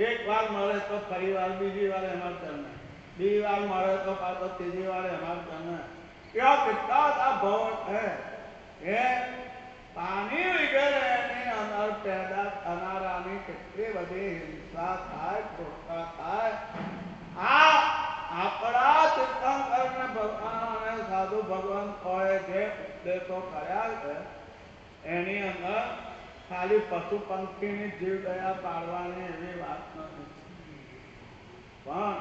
એક વાર મળે તો ફરી વાર બીજી વાર એમાં જન્મે, બીજી વાર મળે તો પાછો ત્રીજી વાર એમાં જન્મે. એવા કેટલા બધા ભાવ છે એ પાણી વગેરેની અંદર પેદા થનારાની કેટલી બધી હિંસા થાય, ખોટતા થાય. આ આપણા તીર્થંકરને ભગવાન અને સાધુ ભગવંતોએ જે ઉપદેશો કર્યા છે એની અંદર ખાલી પશુ પંખીની જીવ દયા પાડવાની એવી વાત નથી, પણ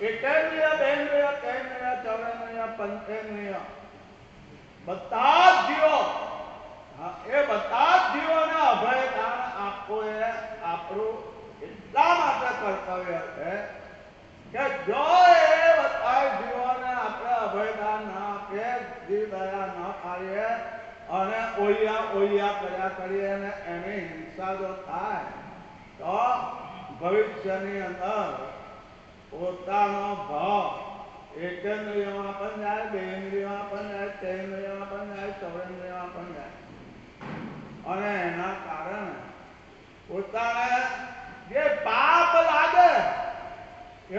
એકેન્દ્રિય, બેન્દ્રિય, કેન્દ્રિય, ચૌરેન્દ્રિય, પંચેન્દ્રિય બધા જ જીવો, એ બધા જ જીવોને અભયદાન આપવું એ આપણું એટલા માટે કર્તવ્ય છે કે જો એ બધા જીવોને આપણે અભયદાન ના આપીએ, જીવ દયા ન પાડીએ અને ઓલિયા કર્યા કરીએ અને એની હિંસા જો થાય તો ભવિષ્યની અંદર પોતાનો ભાવ એકેન્દ્રિયમાં પણ જાય, બેન્દ્રિયમાં પણ જાય, તેન્દ્રિયમાં પણ જાય, ચૌરેન્દ્રિયમાં પણ જાય. અને એના કારણે પોતાને જે પાપ લાગે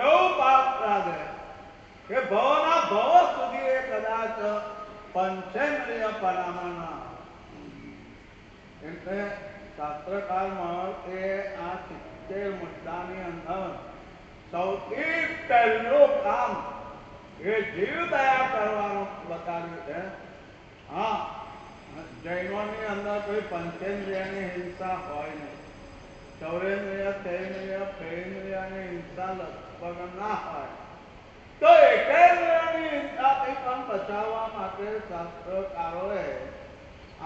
એવું પાપ લાગે કે ભવના ભવ સુધી એ કદાચ પંચેન્દ્રિય પરામણ ના એટલે શાસ્ત્રકાર મહર્ષિએ આ 70 મુદ્દાની અંદર સૌથી પહેલું કામ એ જીવ દયા કરવાનું બતાવ્યું છે. હા, જૈનોની અંદર કોઈ પંચેન્દ્રિયની હિંસા હોય નહીં. ચૌરેન્દ્રિય, તેન્દ્રિય, પ્રેન્દ્રિયની હિંસા લગભગ ના હોય. તો એકેન્દ્રિયની હિંસાથી પણ બચાવવા માટે શાસ્ત્રકારોએ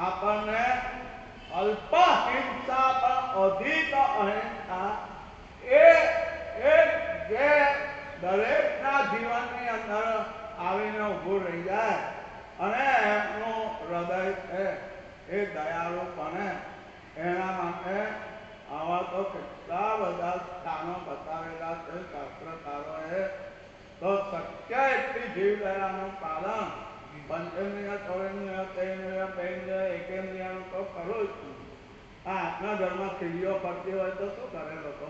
આપણને અલ્પ હિંસા પણ અધિક અહિંસા એ જે દરેકના જીવનની અંદર આવીને ઊભું રહી જાય અને એમનું હૃદય છે એ દયાળુ બને, એના માટે આવા તો કેટલા બધા સ્થાનો બતાવેલા છે શાસ્ત્રકારોએ. તો શક્ય એટલી જીવ દયાનું પાલન પંચેન્દ્રિય, ચૌરેન્દ્રિય, તેન્દ્રિય, પ્રેન્દ્રિય, એકેન્દ્રિયનું તો ખરું જ. આપણા ઘરમાં કીડીઓ ફરતી હોય તો શું કરે લોકો?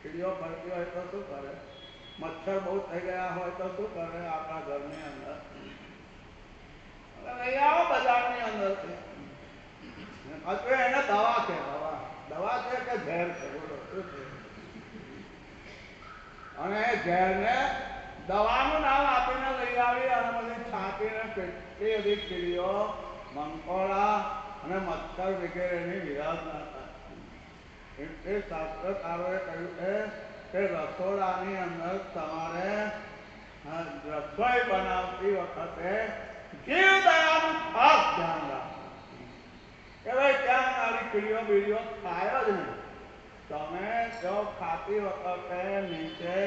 કીડીઓ ફરતી હોય તો શું કરે? મચ્છર બહુ થઈ ગયા હોય તો શું કરે આપણા ઘરની અંદર? લઈ આવો બજારની અંદરથી. હજુ એને દવા છે, દવા છે કે ઝેર છે? બોલો શું છે? અને એ ઝેરને દવાનું નામ આપીને લઈ આવી અને બધી છાંટીને કેટલી બધી કીડીઓ, મંકોડા અને મચ્છર વગેરેની વિરાધના થાય. એટલે શાસ્ત્રકારોએ કહ્યું છે કે રસોડાની અંદર તમારે રસોઈ બનાવતી વખતે જીવ દયાનું ખાસ ધ્યાન રાખવું કે ભાઈ ત્યાં મારી કીડીઓ બીડીઓ ખાય જ નહીં. તમે જો ખાતી વખતે નીચે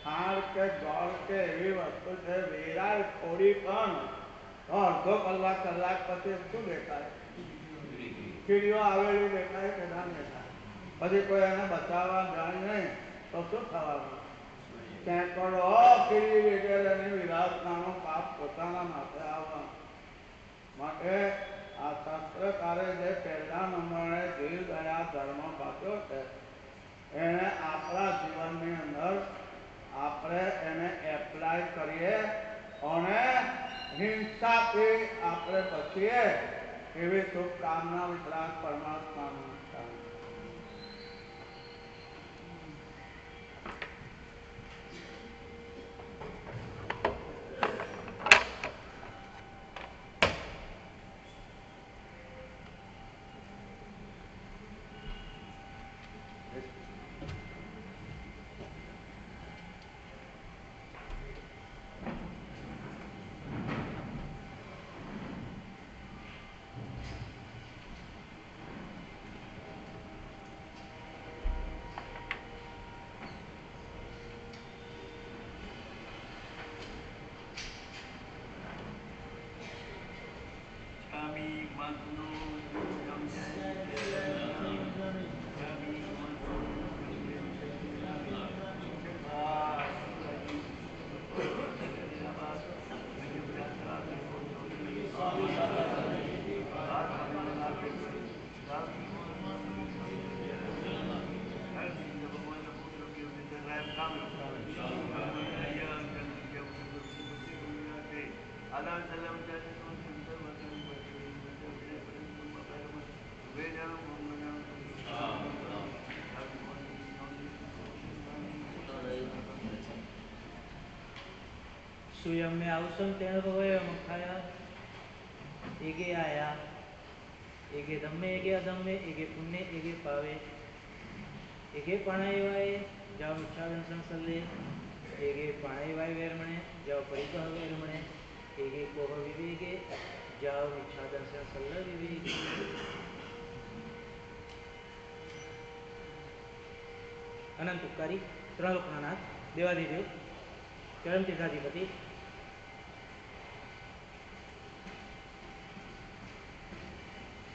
ખાંડ કે ગોળ કે એવી વસ્તુ છે વેરાય થોડી પણ તો અડધો કલાક પછી શું દેખાય? કીડીઓ આવેલી દેખાય કે ના દેખાય? પછી કોઈ એને બચાવવા જાય નહીં તો શું થવાનું? સેંકડો કીડી વગેરેની વિરાધનાનું પાપ પોતાના માથે આવવાનું. માટે આ શાસ્ત્રકારે જે પહેલા નંબરે જીવ દયા ધર્મ બાંધ્યો છે એને આપણા જીવનની અંદર આપણે એને એપ્લાય કરીએ અને હિંસાથી આપણે બચીએ એવી શુભકામના વિતરાગ પરમાત્માનું. सुयम में आवसम तेन भवय मखाया एगे आया एगे धम्मे एगे अधम्मे एगे पुण्य एगे पावे एगे पाणाय वाय जाओ इच्छादन संसल्ले एगे पाणाय वाय वेरमणे जाओ परिग्रह वेरमणे एगे कोह विवेगे जाओ इच्छादन संसल्ल विवेगे अनंत उपकारी त्रिलोकनाथ देवादिदेव चरण तीर्थाधिपति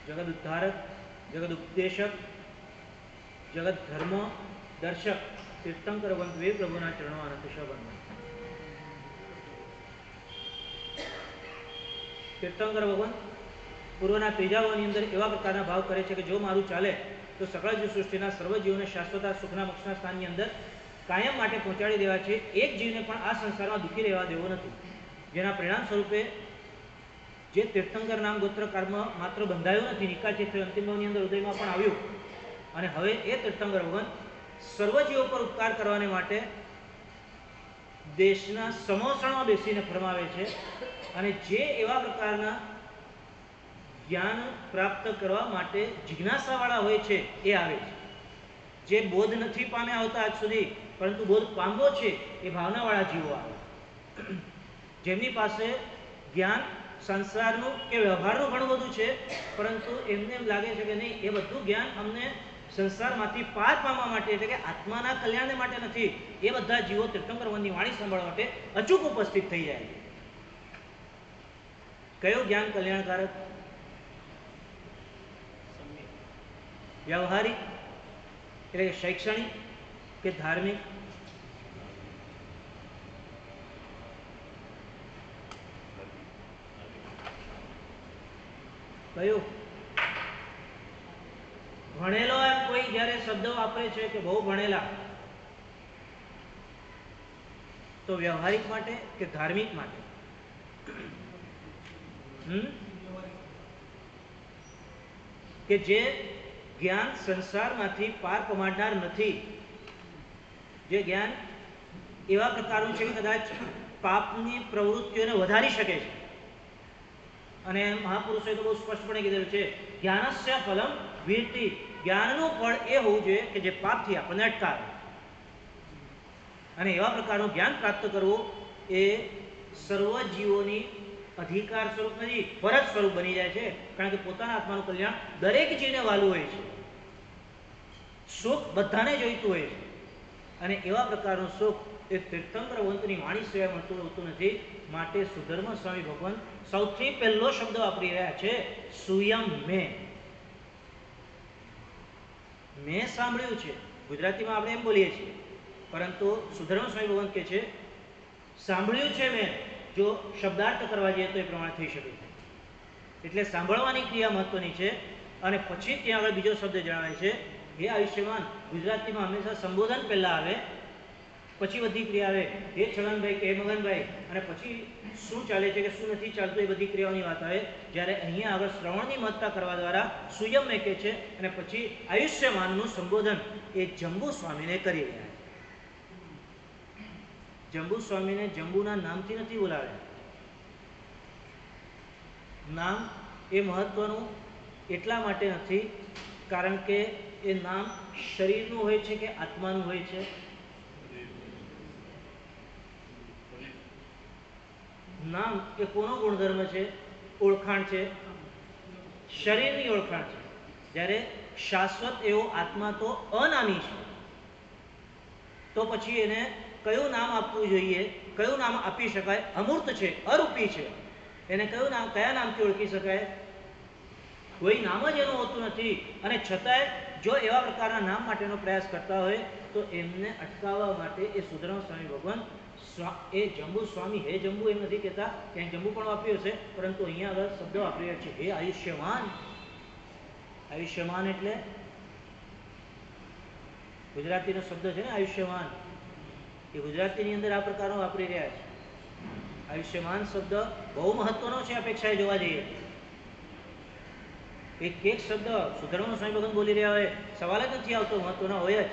जगत उद्धारक जगत उपदेशक जगत धर्म दर्शक तीर्थंकर वे प्रभुना चरणों अनंत शोभन तीर्थंकर भगवान पूर्वना त्रीजा भावनी अंदर एवा प्रकारना भाव करे छे कि जो मारू चाले तो सकल जीव सृष्टिना सर्व जीवोने शाश्वता सुखना मोक्षना स्थाननी अंदर कायम माटे पहोंचाडी देवा छे। एक जीवने पण आ संसारमां दुखी रहेवा देवो नथी, जेना परिणाम स्वरूपे જે તીર્થંકર નામ ગોત્રકાળમાં માત્ર બંધાયું નથી, નિકાલ ચિત્ર અંતિમ ભાવની અંદર હૃદયમાં પણ આવ્યું, અને હવે એ તીર્થંકર ભગવાન સર્વ જીવો પર ઉપકાર કરવાને માટે દેશના સમોસણમાં બેસીને ફરમાવે છે, અને જે એવા પ્રકારના જ્ઞાન પ્રાપ્ત કરવા માટે જિજ્ઞાસાવાળા હોય છે એ આવે છે. જે બોધ નથી પામ્યા હોતા આજ સુધી, પરંતુ બોધ પામવો છે એ ભાવનાવાળા જીવો આવે. જેમની પાસે જ્ઞાન સંસારનું કે વ્યવહારનું ઘણું બધું છે, પરંતુ એમને એમ લાગે છે કે નહીં, એ બધું જ્ઞાન અમને સંસારમાંથી પાર પામવા માટે, એટલે કે આત્માના કલ્યાણ માટે નથી. એ બધા જીવો તીર્થંકર ભગવાનની વાણી સાંભળવા માટે અચૂક ઉપસ્થિત થઈ જાય. કયું જ્ઞાન કલ્યાણકારક? વ્યવહારિક એટલે કે શૈક્ષણિક કે ધાર્મિક? કયું? ભણેલો એમ કોઈ જ્યારે શબ્દ વાપરે છે કે બહુ ભણેલા, તો વ્યવહારિક માટે કે ધાર્મિક માટે? કે જે જ્ઞાન સંસારમાંથી પાર પમાડનાર નથી, જે જ્ઞાન એવા પ્રકારનું છે કે કદાચ પાપની પ્રવૃત્તિઓને વધારી શકે છે. અને મહાપુરુષોએ તો બહુ સ્પષ્ટપણે કીધેલું છે, જ્ઞાનસ્ય ફલમ વીરતિ, જ્ઞાનનું ફળ એ હોવું જોઈએ કે જે પાપથી આપણને અટકાવે. અને એવા પ્રકારનું જ્ઞાન પ્રાપ્ત કરવું એ સર્વ જીવોની અધિકાર સ્વરૂપ નથી, ફરજ સ્વરૂપ બની જાય છે. કારણ કે પોતાના આત્માનું કલ્યાણ દરેક જીવને વાલું હોય છે, સુખ બધાને જોઈતું હોય છે, અને એવા પ્રકારનું સુખ એ તીર્થંકર ભગવંતની વાણી સિવાય મળતું હોતું નથી. માટે સુધર્મ સ્વામી ભગવાન સૌથી પહેલો શબ્દ વાપરી રહ્યા છે, સુયમ મેં. મેં સાંભળ્યું છે, ગુજરાતીમાં આપણે એમ બોલીએ છીએ, પરંતુ સુધર્મ સ્વામી ભગવાન કહે છે સાંભળ્યું છે મેં. જો શબ્દાર્થ કરવા જઈએ તો એ પ્રમાણે થઈ શકે છે. એટલે સાંભળવાની ક્રિયા મહત્વની છે. અને પછી ત્યાં આગળ બીજો શબ્દ જણાવે છે, હે આયુષ્યમાન. ગુજરાતીમાં હંમેશા સંબોધન પહેલા આવે, પછી બધી ક્રિયા આવે, હે છગનભાઈ કે હે મગનભાઈ, અને પછી શું ચાલે છે કે શું નથી ચાલતું એ બધી ક્રિયાઓની વાત આવે. જ્યારે અહીંયા આગળ શ્રવણની મહત્તા કરવા દ્વારા સુયમ મેં કહે છે, અને પછી આયુષ્યમાનનું સંબોધન એ જંબુ સ્વામીને કરી રહ્યા છે. જંબુ સ્વામીને જંબુના નામથી નથી બોલાવ્યા. નામ એ મહત્વનું એટલા માટે નથી કારણ કે એ નામ શરીરનું હોય છે કે આત્માનું હોય છે? નામ એ કોનો ગુણધર્મ છે? ઓળખાણ છે, શરીરની ઓળખાણ છે. જ્યારે શાશ્વત એવો આત્મા તો અનામી છે, તો પછી એને કયું નામ આપવું જોઈએ? કયું નામ આપી શકાય? અમૂર્ત છે, અરૂપી છે, એને કયું નામ, કયા નામથી ઓળખી શકાય? કોઈ નામ જ એનું હોતું નથી. અને છતાંય જો એવા પ્રકારના નામ માટેનો પ્રયાસ કરતા હોય તો એમને અટકાવવા માટે એ સુધર્મ સ્વામી ભગવાન એ જંબુ સ્વામી, હે જંબુ એમ નથી કહેતા, ક્યાંય જંબુ પણ વાપર્યો છે, પરંતુ અહીંયા આગળ શબ્દ વાપરી રહ્યા છે, હે આયુષ્યમાન. આયુષ્યમાન એટલે ગુજરાતીનો શબ્દ છે ને આયુષ્યમાન, એ ગુજરાતીની અંદર આ પ્રકારનો વાપરી રહ્યા છે. આયુષ્યમાન શબ્દ બહુ મહત્વનો છે અપેક્ષાએ જોવા જઈએ. એક એક શબ્દ સુધર્મ સ્વામી ભગવાન બોલી રહ્યા હોય, સવાલ જ નથી આવતો, મહત્વનો હોય જ.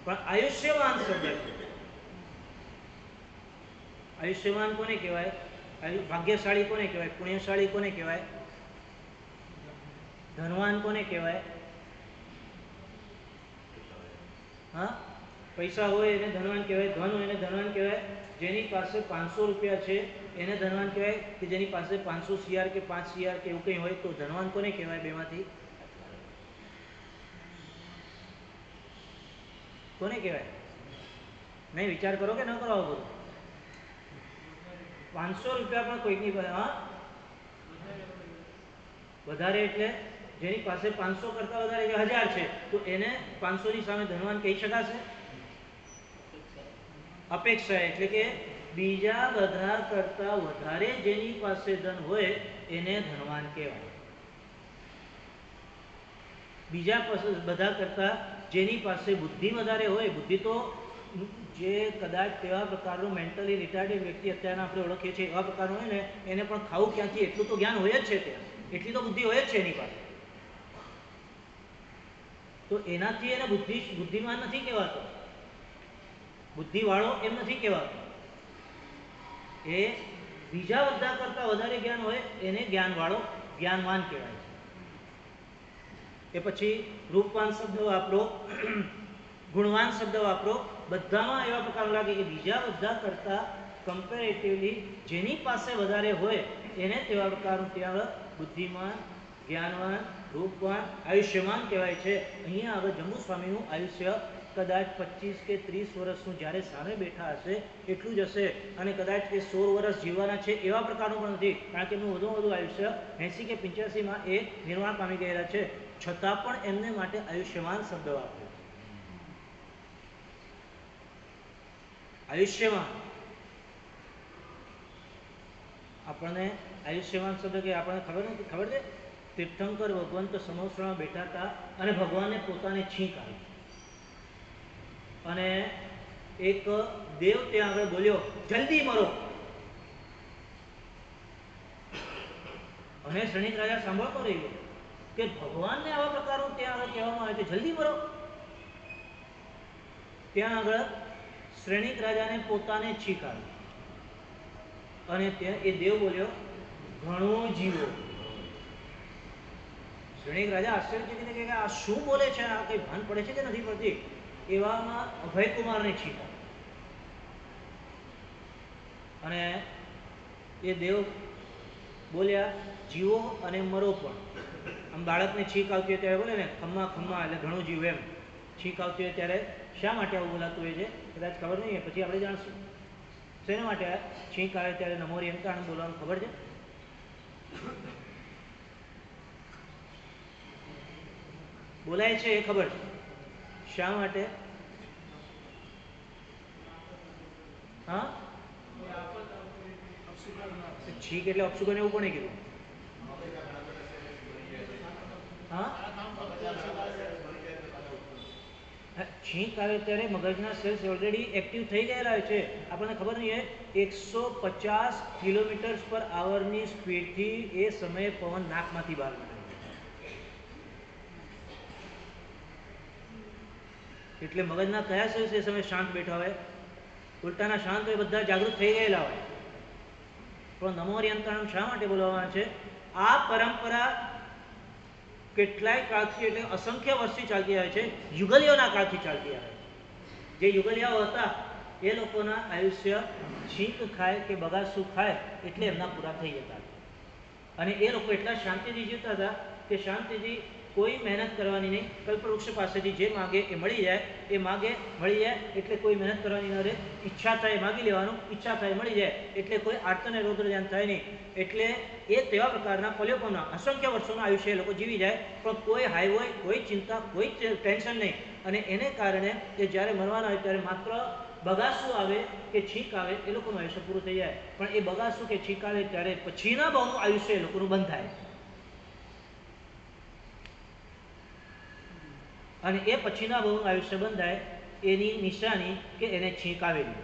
પણ આયુષ્યમાન શબ્દ, આયુષ્યમાન કોને કહેવાય? ભાગ્યશાળી કોને કહેવાય? પુણ્યશાળી કોને કહેવાય? ધનવાન કોને કહેવાય? હા, પૈસા હોય એને ધનવાન કહેવાય, ધન હોય એને ધનવાન કહેવાય. જેની પાસે 500 રૂપિયા છે એને ધનવાન કહેવાય, કે જેની પાસે 500 CR કે 5 CR કે એવું કંઈ હોય તો ધનવાન કોને કહેવાય? બેમાંથી કોને કહેવાય? નહીં, વિચાર કરો કે ન કરો આવું બધું? 500 રૂપિયા પણ કોઈકની પાસે, હા વધારે એટલે જેની પાસે 500 કરતા વધારે 1000 છે તો એને 500 ની સામે ધનવાન કહી શકાશે? અપેક્ષા એટલે કે બીજા બધા કરતા વધારે જેની પાસે ધન હોય એને ધનવાન કહેવાય. બીજા બધા કરતા જેની પાસે બુદ્ધિ વધારે હોય, બુદ્ધિ તો જે કદાચ તેવા પ્રકારનું મેન્ટલી રિટાર્ડેડ વ્યક્તિ અત્યારના આપણે ઓળખીએ છીએ એવા પ્રકારનું હોય ને, એને પણ ખાવું ક્યાંથી એટલું તો જ્ઞાન હોય જ છે, ત્યાં એટલી તો બુદ્ધિ હોય જ છે એની પાસે. તો એનાથી એને બુદ્ધિમાન નથી કહેવાતો, બુદ્ધિવાળો એમ નથી કહેવાતો. એ બીજા બધા કરતા વધારે જ્ઞાન હોય એને જ્ઞાનવાળો, જ્ઞાનવાન કહેવાય છે. એ પછી રૂપવાન શબ્દ વાપરો, ગુણવાન શબ્દ વાપરો, બધામાં એવા પ્રકાર લાગે કે બીજા બધા કરતા કમ્પેરેટિવલી જેની પાસે વધારે હોય એને તેવા પ્રકારનું ત્યાં બુદ્ધિમાન, જ્ઞાનવાન, રૂપવાન, આયુષ્યમાન કહેવાય છે. અહીંયા આગળ જંબુ સ્વામીનું આયુષ્ય કદાચ 25 કે 30 વર્ષનું જ્યારે સામે બેઠા હશે એટલું જ હશે, અને કદાચ એ 16 વર્ષ જીવવાના છે એવા પ્રકારનું પણ નથી, કારણ કે એમનું વધુમાં વધુ આયુષ્ય 80 કે 85માં એ નિર્વાણ પામી ગયેલા છે, છતાં પણ એમને માટે આયુષ્યમાન શબ્દ વાપર્યો. આયુષ્યમાન, આપણને આયુષ્યમાન શબ્દ કે આપણને ખબર છે, તીર્થંકર ભગવંત સમોસણામાં બેઠા હતા અને ભગવાનને પોતાને છીંક આવી અને એક દેવ ત્યાં આગળ બોલ્યો, જલ્દી મરો. અને શ્રેણિક રાજા સાંભળતો રહી ગયો કે ભગવાનને આવા પ્રકારનું ત્યાં આગળ કહેવામાં આવે છે, જલ્દી મરો. ત્યાં આગળ શ્રેણિક રાજાને પોતાને છીંક આવી અને ત્યાં એ દેવ બોલ્યો, ઘણો જીવો. શ્રેણિક રાજા આશ્ચર્યચકિત કે આ શું બોલે છે, આ કઈ ભાન પડે છે કે નથી પડતી. એવામાં અભયકુમારને છીંક આવી અને એ દેવ બોલ્યા, જીવો અને મરો પણ. આમ બાળકને છીંક આવતી હોય ત્યારે બોલે ને, ખમ્મા ખમ્મા એટલે ઘણું જીવ, એમ છીંક આવતી હોય ત્યારે શા માટે આવું બોલાતું હોય છે કદાચ ખબર નહીં, પછી આપણે જાણશું શેના માટે છીંક આવે ત્યારે નમોરી અંકાણ બોલવાનું ખબર છે? બોલાય છે એ ખબર છે, શા માટે? હા, છીંક એટલે અપશુકન એવું કોને કીધું? હા, છીંક આવે ત્યારે મગજના સેલ્સ ઓલરેડી એક્ટિવ થઈ ગયેલા હોય છે. આપણને ખબર નહીં હોય 150 કિલોમીટર/ની સ્પીડથી એ સમયે પવન નાકમાંથી બહાર નીકળે, એટલે મગજના કયા સેલ્સ એ સમયે શાંત બેઠા હોય? ઉલટાના શાંત હોય, બધા જાગૃત થઈ ગયેલા હોય. પણ નમોરી અંતરાણમ શા માટે બોલવામાં છે? આ પરંપરા કેટલાય કાળથી, એટલે અસંખ્ય વર્ષથી ચાલતી આવે છે, યુગલીઓના કાળથી ચાલતી આવે છે. જે યુગલિયાઓ હતા એ લોકોના આયુષ્ય છીંક ખાય કે બગાસું ખાય એટલે એમના પૂરા થઈ જતા હતા, અને એ લોકો એટલા શાંતિથી જીવતા હતા કે શાંતિથી કોઈ મહેનત કરવાની નહીં, કલ્પવૃક્ષ પાસેથી જે માગે એ મળી જાય, એ માગે મળી જાય, એટલે કોઈ મહેનત કરવાની ન રહે. ઈચ્છા થાય માગી લેવાનું, ઈચ્છા થાય મળી જાય, એટલે કોઈ આર્તને રૌદ્ર ધ્યાન થાય નહીં. એટલે એ તેવા પ્રકારના પલ્યોપમના અસંખ્ય વર્ષોના આયુષ્ય એ લોકો જીવી જાય, પણ કોઈ હાઈ હોય, કોઈ ચિંતા, કોઈ ટેન્શન નહીં. અને એને કારણે કે જ્યારે મરવાના હોય ત્યારે માત્ર બગાસું આવે કે છીંક આવે એ લોકોનું આયુષ્ય પૂરું થઈ જાય, પણ એ બગાસું કે છીંક આવે ત્યારે પછીના બહુનું આયુષ્ય એ લોકોનું બંધ થાય, અને એ પછીના બહુનું આયુષ્ય બંધ થાય એની નિશાની કે એને છીંક આવેલી.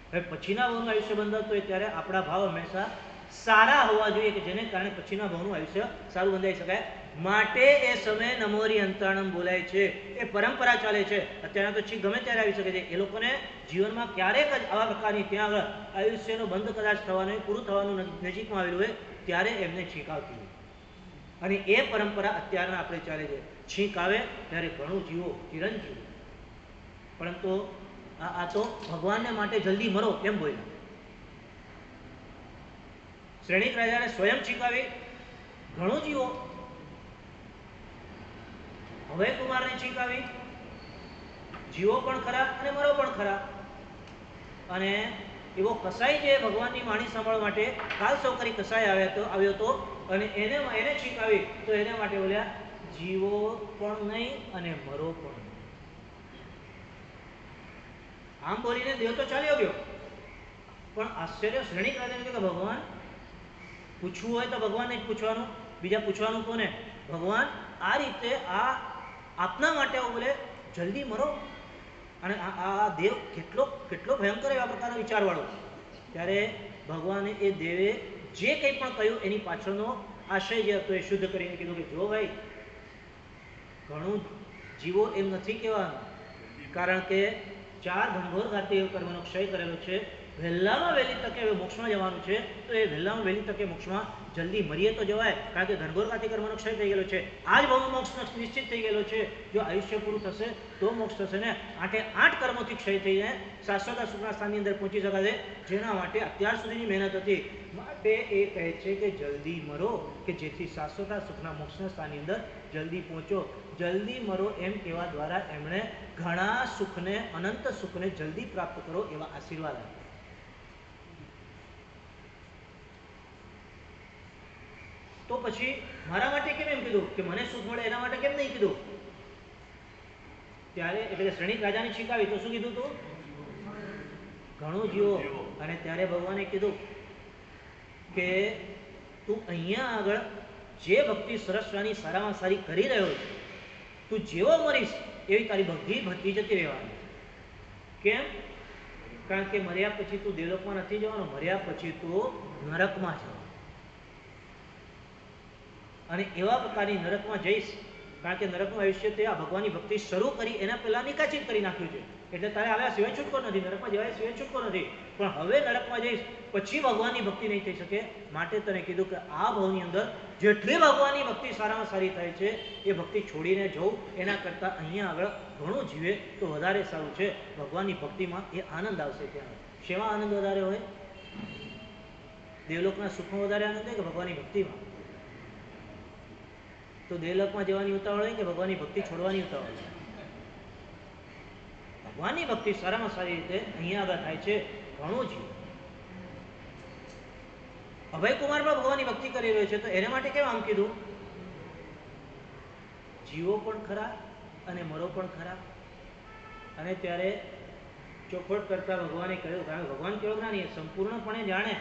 હવે પછીના બહુનું આયુષ્ય બંધાતું હોય ત્યારે આપણા ભાવ હંમેશા સારા હોવા જોઈએ, કે જેને કારણે પછીના બહુનું આયુષ્ય સારું બંધાઈ શકાય. માટે એ સમયે નમોરી અંતરાણમ બોલાય છે. એ પરંપરા ચાલે છે. અત્યારના તો છીંક ગમે ત્યારે આવી શકે છે. એ લોકોને જીવનમાં ક્યારેક જ આવા પ્રકારની ત્યાં આગળ આયુષ્યનો બંધ કદાચ થવાનું, પૂરું થવાનું નજીકમાં આવેલું હોય ત્યારે એમને છીંક આવતી હોય, અને એ પરંપરા અત્યારના આપણે ચાલે છે. છીંક આવે ત્યારે ઘણું જીવો, ચિરંજીવ. પરંતુ આ તો ભગવાનને માટે જલ્દી મરો એમ બોલ્યા. શ્રેણિક રાજાને સ્વયં છીંક આવી, ઘણું જીવો. હવે કુમારને છીંક આવી, જીવો પણ ખરા અને મરો પણ ખરા. અને એવો કસાઈ જે ભગવાનની વાણી સાંભળવા માટે કાલ સૌકરી કસાઈ આવ્યો હતો, અને એને છીંક આવી તો એને માટે બોલ્યા, જીવો પણ નહીં અને મરો પણ નહીં. આમ બોલીને દેવ તો ચાલ્યો ગયો, પણ આશ્ચર્ય શ્રેણિક રાજાને કે ભગવાન, પૂછવું હોય તો ભગવાનને જ પૂછવાનું, બીજા પૂછવાનું કોને? ભગવાન આ રીતે આ આપના માટે આવું બોલે, જલ્દી મરો. અને આ દેવ કેટલો કેટલો ભયંકર એવા પ્રકારનો વિચારવાળો. ત્યારે ભગવાને એ દેવે જે કંઈ પણ કહ્યું એની પાછળનો આશય જે હતો એ શુદ્ધ કરીને કીધું કે જો ભાઈ, ઘણું જીવો એમ નથી કહેવાનું, કારણ કે 4 ઘનઘોર ઘાતી કર્મનો ક્ષય કરેલો છે. વહેલામાં વહેલી તકે હવે મોક્ષમાં જવાનું છે, તો એ વહેલામાં વહેલી તકે મોક્ષમાં જલ્દી મરીએ તો જવાય, કારણ કે ઘનઘોર ઘાતી કર્મનો ક્ષય થઈ ગયેલો છે. આ જ ભવનો મોક્ષ નિશ્ચિત થઈ ગયેલો છે. જો આયુષ્ય પૂરું થશે તો મોક્ષ થશે ને. 8 કર્મોથી ક્ષય થઈને શાશ્વત સુખના સ્થાનની અંદર પહોંચી શકાશે, જેના માટે અત્યાર સુધીની મહેનત હતી. માટે એ કહે છે કે જલ્દી મરો, કે જેથી શાશ્વત સુખના મોક્ષના સ્થાનની અંદર જલ્દી પહોંચો. જલ્દી મરો એમ કહેવા દ્વારા એમણે ઘણા સુખને, અનંત સુખને જલ્દી પ્રાપ્ત કરો એવા આશીર્વાદ આપ્યા. તો પછી મારા માટે કેમ એમ કીધું કે મને સુખ મળે, એના માટે કેમ નહીં કીધું? ત્યારે એટલે શ્રેણિક રાજાને શીખાવી તો શું કીધું તું? ઘણું જીવો. અને ત્યારે ભગવાને કીધું કે તું અહીંયા આગળ જે ભક્તિ સરસ્વતીની સારામાં સારી કરી રહ્યો છે, તું જેવો મરીશ એવી તારી બધી ભક્તિ જતી રહેવાની. કેમ? કારણ કે મર્યા પછી તું દેવલોકમાં નથી જવાનું, મર્યા પછી તું નરકમાં જવાનું. અને એવા પ્રકારની નરકમાં જઈશ, કારણ કે નરકનું આયુષ્ય તે આ ભગવાનની ભક્તિ શરૂ કરી એના પહેલા નિકાચિત કરી નાખ્યું છે. એટલે તારે આવ્યા સિવાય છૂટકો નથી, નરકમાં જવાય સિવાય છૂટકો નથી. પણ હવે નરકમાં જઈશ પછી ભગવાનની ભક્તિ નહીં થઈ શકે. માટે તને કીધું કે આ ભાવની અંદર જેટલી ભગવાનની ભક્તિ સારામાં સારી થાય છે એ ભક્તિ છોડીને જવું એના કરતાં અહીંયા આગળ ઘણું જીવે તો વધારે સારું છે. ભગવાનની ભક્તિમાં એ આનંદ આવશે. ત્યાં શેમાં આનંદ વધારે હોય? દેવલોકના સુખમાં વધારે આનંદ હોય કે ભગવાનની ભક્તિમાં? તો દેવલોકમાં જવાની ઉતાવળ હોય કે ભગવાનની ભક્તિ છોડવાની ઉતાવળ હોય? ભગવાનની ભક્તિ સારામાં સારી રીતે અહીંયા આગળ થાય છે. ઘણું જીવ અભયકુમાર પણ ભગવાનની ભક્તિ કરી રહ્યો છે, તો એના માટે કેમ આમ કીધું? જીવો પણ ખરા અને મરો પણ ખરા. અને ત્યારે ચોખવટ કરતા ભગવાને કહ્યું, કારણ કે ભગવાન કેવો જ્ઞાની, સંપૂર્ણપણે જાણે,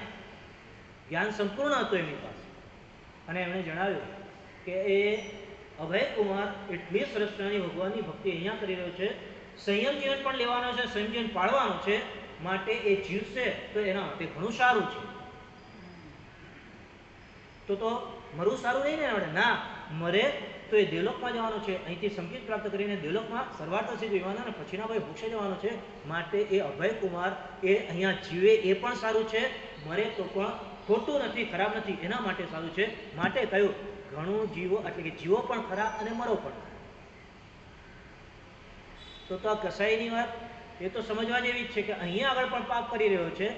જ્ઞાન સંપૂર્ણ હતું એમની પાસે. અને એમણે જણાવ્યું કે એ અભયકુમાર એટલી સરસ ભગવાનની ભક્તિ અહીંયા કરી રહ્યો છે, સંયમ જીવન પણ લેવાનો છે, સંયમ જીવન પાળવાનું છે. માટે એ જીવશે તો એના માટે ઘણું સારું છે. તો મરવું સારું નહીં ને? આપણે ના મરે તો એ દેવલોકમાં જવાનો છે. અહીંથી સંકેત પ્રાપ્ત કરીને દેવલોકમાં સર્વાર્થ સિદ્ધ વિમાન અને પછીના ભાઈ મોક્ષે જવાનો છે. માટે એ અભયકુમાર એ અહીંયા જીવે એ પણ સારું છે, મરે તો પણ ખોટું નથી, ખરાબ નથી, એના માટે સારું છે. માટે કહ્યું ઘણું જીવો, એટલે કે જીવો પણ ખરા અને મરો પણ ખરા. તો આ કસાઈની વાત એ તો સમજવા જેવી જ છે કે અહીંયા આગળ પણ પાપ કરી રહ્યો છે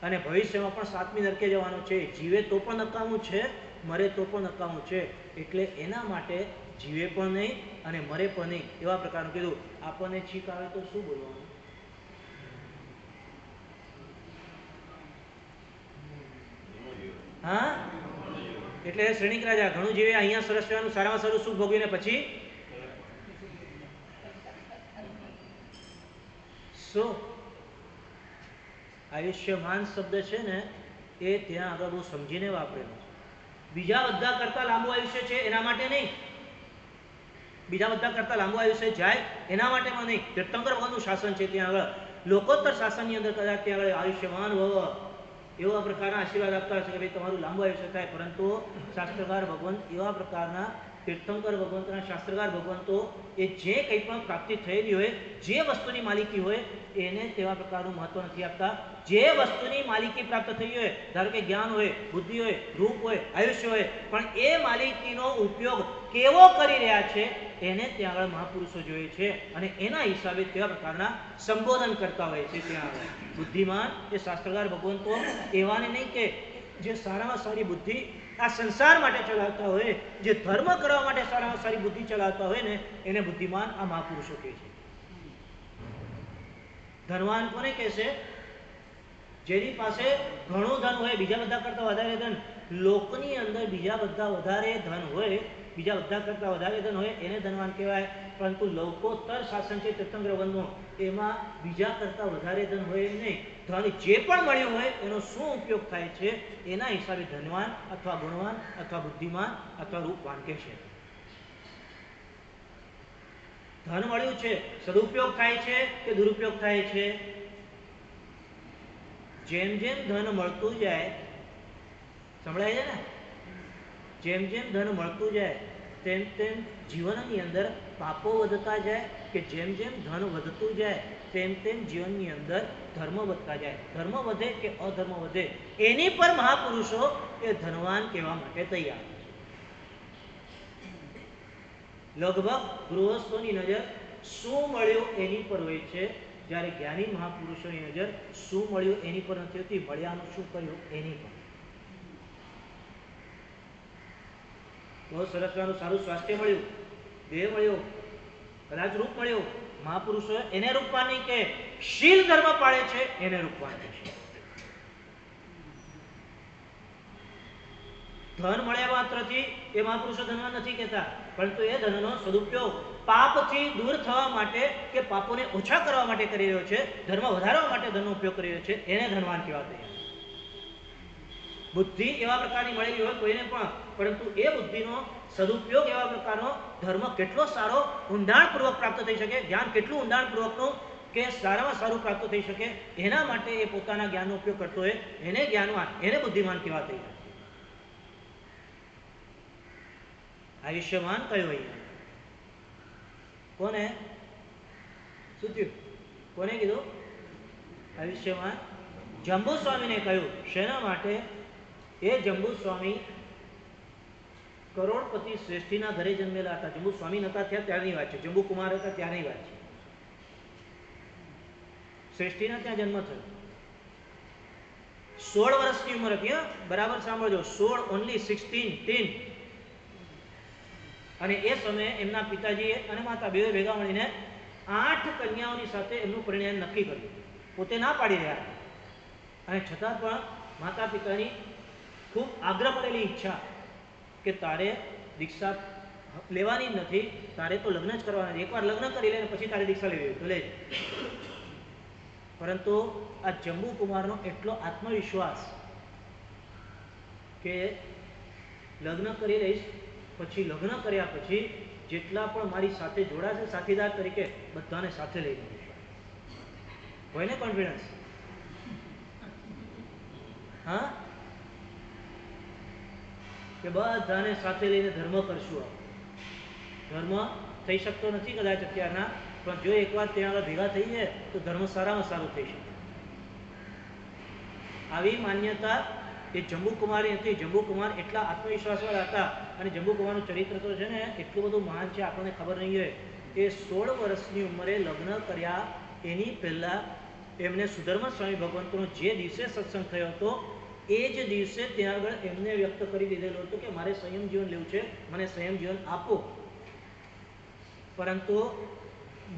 અને ભવિષ્યમાં પણ 7મી નરકે જવાનો છે. જીવે તો પણ નકામું છે, મરે તો પણ નકામું છે. એટલે એના માટે જીવે પણ નહીં અને મરે પણ નહીં એવા પ્રકારનું કીધું. આપણને છીક આવે તો શું બોલવાનું? હા, એટલે શ્રેણિક રાજા ઘણું જીવે, અહીંયા સરસ રહેવાનું, સારામાં સારું સુખ ભોગવીને પછી શું? આયુષ્યમાન શબ્દ છે ને એ ત્યાં આગળ બહુ સમજીને વાપરેલો છે. બીજા બધા કરતા લાંબુ આયુષ્ય છે એના માટે નહીં, બીજા બધા કરતા લાંબુ આયુષ્ય જાય એના માટે પણ નહીં. તીર્થંકર ભગવાનનું શાસન છે ત્યાં આગળ, લોકોત્તર શાસનની અંદર કદાચ ત્યાં આગળ આયુષ્યમાન ભવ એવા પ્રકારના આશીર્વાદ આપતા હશે કે ભાઈ તમારું લાંબુ આયુષ્ય થાય. પરંતુ શાસ્ત્રકાર ભગવંત એવા પ્રકારના તીર્થંકર ભગવંતના શાસ્ત્રકાર ભગવંતો એ જે કંઈ પણ પ્રાપ્તિ થયેલી હોય, જે વસ્તુની માલિકી હોય એને તેવા પ્રકારનું મહત્વ નથી આપતા. જે વસ્તુની માલિકી પ્રાપ્ત થઈ હોય, ધારો કે જ્ઞાન હોય, બુદ્ધિ હોય, રૂપ હોય, આયુષ્ય હોય, પણ એ માલિકીનો ઉપયોગ કેવો કરી રહ્યા છે એને ત્યાં આગળ મહાપુરુષો જોઈએ છે અને એના હિસાબે કેવા પ્રકારના સંબોધન કરતા હોય છે. ત્યાં આગળ બુદ્ધિમાન એ શાસ્ત્રકાર ભગવંતો એવાને નહીં કે જે સારામાં સારી બુદ્ધિ આ સંસાર માટે ચલાવતા હોય, જે ધર્મ કરવા માટે સારામાં સારી બુદ્ધિ ચલાવતા હોય ને એને બુદ્ધિમાન આ મહાપુરુષો કહે છે. ધનવાન કોને કહેશે? જેની પાસે ઘણું ધન હોય, બીજા બધા કરતા વધારે ધન, લોકની અંદર બીજા બધા વધારે ધન હોય, બીજા બધા કરતા વધારે ધન હોય એને ધનવાન કહેવાય. પરંતુ લોકોત્તર શાસન છે તીર્થંકર ભગવંતનું, એમાં બીજા કરતા વધારે ધન હોય નહીં. ધન જે પણ મળ્યું હોય એનો શું ઉપયોગ થાય છે એના હિસાબે ધનવાન અથવા ગુણવાન અથવા બુદ્ધિમાન અથવા રૂપવાન કહેશે. ધન મળ્યું છે, સદુપયોગ થાય છે કે દુરુપયોગ થાય છે? જેમ જેમ ધન મળતું જાય, સંભળાય છે ને, જેમ જેમ ધન મળતું જાય તેમ તેમ જીવનની અંદર પાપો વધતા જાય કે જેમ જેમ ધન વધતું જાય તેમ તેમ જીવનની અંદર ધર્મ વધતા જાય? ધર્મ વધે કે અધર્મ વધે એની પર મહાપુરુષો એ ધનવાન કહેવા માટે તૈયાર છે. લગભગ ગૃહસ્થોની નજર શું મળ્યું એની પર હોય છે, જ્યારે જ્ઞાની મહાપુરુષોની નજર શું મળ્યું એની પર નથી હોતી, મળ્યાનું શું કર્યું એની પર. બહુ સરસ સારું સ્વાસ્થ્ય મળ્યું, દેહ મળ્યો, કદાચ રૂપ મળ્યું, મહાપુરુષો એને રૂપવાન નહીં કે શીલ ધર્મ પાળે છે એને રૂપવાન કહેશે. ધન મળ્યા માત્રથી એ મહાપુરુષો ધનવાન નથી કહેતા, પરંતુ એ ધનનો સદુપયોગ પાપથી દૂર થવા માટે કે પાપોને ઓછા કરવા માટે કરી રહ્યો છે, ધર્મ વધારવા માટે ધનનો ઉપયોગ કરી રહ્યો છે, એને ધનવાન કહેવાય. બુદ્ધિ એવા પ્રકારની મળેલી હોય કોઈને પણ, પરંતુ એ બુદ્ધિનો સદુપયોગ એવા પ્રકારનો ધર્મ કેટલો સારો ઊંડાણપૂર્વક પ્રાપ્ત થઈ શકે, જ્ઞાન કેટલું ઊંડાણપૂર્વકનું કે સારામાં સારું પ્રાપ્ત થઈ શકે, એના માટે એ પોતાના જ્ઞાનનો ઉપયોગ કરતો હોય એને જ્ઞાનવાન, એને બુદ્ધિમાન કહેવાય થઈ જાય. આયુષ્યમાન કયો અહીંયા? કોને શું થયું? કોને કીધું? આયુષ્યમાન જંબુ સ્વામીને કહ્યું. શેના માટે? એ જંબુ સ્વામી કરોડપતિ શ્રેષ્ઠીના ઘરે જન્મેલા હતા. જંબુ સ્વામી નતા થયા ત્યારની વાત છે, જંબુ કુમાર હતા ત્યારની વાત છે. શ્રેષ્ઠીના ત્યાં જન્મ થયો. 16 વર્ષની ઉંમર હતી. બરાબર સાંભળજો, 16, ઓનલી 16. અને એ સમયે એમના પિતાજી અને માતા બે ભેગા મળીને 8 કન્યાઓની સાથે એમનું પરિણય નક્કી કર્યું. પોતે ના પાડી રહ્યા અને છતાં પણ માતા પિતાની ખૂબ આગ્રહ પડેલી ઈચ્છા કે તારે દીક્ષા લેવાની નથી, તારે તો લગ્ન જ કરવાના નથી, એકવાર લગ્ન કરી લે પછી તારે દીક્ષા લેવી તો લેજે. પરંતુ આ જંબુ કુમારનો એટલો આત્મવિશ્વાસ કે લગ્ન કરી લઈશ, પછી લગ્ન કર્યા પછી જેટલા પણ મારી સાથે જોડાશે સાથીદાર તરીકે બધાને સાથે લઈ જઈશ. કોઈને કોન્ફિડન્સ? હા, કે બધાને સાથે લઈને ધર્મ કરશું. ધર્મ થઈ શકતો નથી કદાચ અત્યારના, પણ જો એકવાર ત્યાં આગળ ભેગા થઈ જાય તો ધર્મ સારામાં સારું થઈ શકે. આવી માન્યતા એ જંબુકુમારી હતી. જંબુકુમાર એટલા આત્મવિશ્વાસવાળા હતા અને જંબુકુમારનું ચરિત્ર તો છે ને એટલું બધું મહાન છે, આપણને ખબર નહીં હોય. એ 16 વર્ષની ઉંમરે લગ્ન કર્યા એની પહેલા એમને સુધર્મ સ્વામી ભગવંતનો જે દિવસે સત્સંગ થયો હતો એ જ દિવસે ત્યાં આગળ એમને વ્યક્ત કરી દીધેલું હતું કે મારે સંયમ જીવન લેવું છે, મને સંયમ જીવન આપો. પરંતુ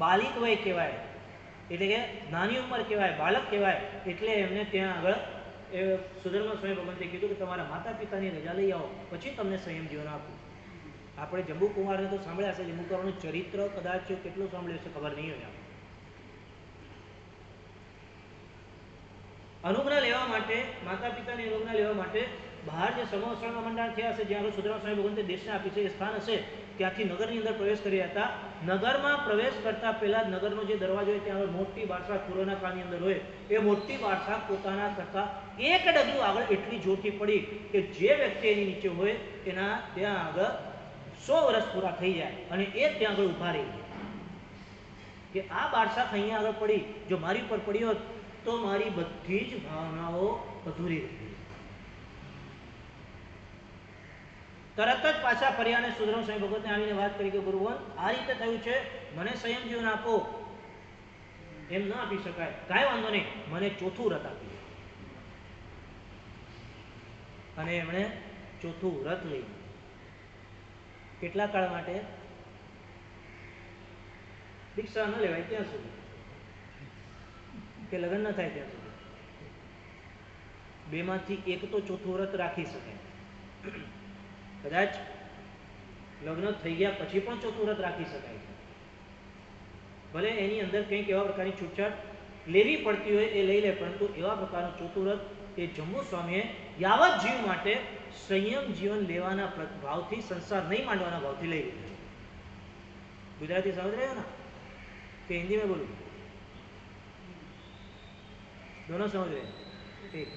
બાલિક વય કહેવાય, એટલે કે નાની ઉંમર કહેવાય, બાળક કહેવાય, એટલે એમને ત્યાં આગળ એ સુધર્મ સ્વામી ભગવંતે કીધું કે તમારા માતા પિતાની રજા લઈ આવો પછી તમને સંયમ જીવન આપું. આપણે જંબુકુમારને તો સાંભળ્યા છે, જંબુકુમારનું ચરિત્ર કદાચ કેટલું સાંભળ્યું છે ખબર નહીં હોય. અનુગ્રહ લેવા માટે, માતા પિતાની અનુગ્રહ લેવા માટે બહાર જે સમોસણમાં મંડાણ થયા હશે, જ્યાં સુધર્મ સ્વામી ભગવંતે દેશને આપી છે એ સ્થાન હશે, ત્યાંથી નગરની અંદર પ્રવેશ કરી હતા. નગરમાં પ્રવેશ કરતા પહેલા નગરનો જે દરવાજો હોય ત્યાં મોટી બારસા ખુરોના કાળની અંદર હોય, એ મોટી બારસા પોતાના કરતા એક ડગલું આગળ એટલી જોરથી પડી કે જે વ્યક્તિ એની નીચે હોય એના ત્યાં આગળ 100 વર્ષ પૂરા થઈ જાય અને એ ત્યાં આગળ ઉભા રહી જાય કે આ બારસા અહીંયા આગળ પડી, જો મારી ઉપર પડી હોત તો મારી બધી જ ભાવનાઓ અધૂરી રહી. તરત જ પાછા ફર્યા અને સુધર્મ સ્વામી ભગવતને આવીને વાત કરી કે ગુરુવન આ રીતે થયું છે, મને સંયમ જીવન આપો. એમ ના આપી શકાય, કાંઈ વાંધો નહીં, મને ચોથું વ્રત આપી. અને એમણે ચોથું વ્રત લઈ. કેટલા કાળ માટે? દીક્ષા ન લેવાય ત્યાં સુધી, કે લગ્ન ન થાય ત્યાં સુધી. બેમાંથી એક તો ચોથું વ્રત રાખી શકાય. કદાચ લગ્ન થઈ ગયા પછી પણ ચોથું વ્રત રાખી શકાય. ભલે એની અંદર કંઈક એવા પ્રકારની છૂટછાટ લેવી પડતી હોય એ લઈ લે, પરંતુ એવા પ્રકારનું ચોથું વ્રત એ જંબુ સ્વામીએ યાવત જીવ માટે સંયમ જીવન લેવાના ભાવથી, સંસાર નહીં માંડવાના ભાવથી લઈ લીધું. गुजराती समझ रहे हो ना कि हिंदी में बोलूं? दोनों समझ रहे हैं? ठीक.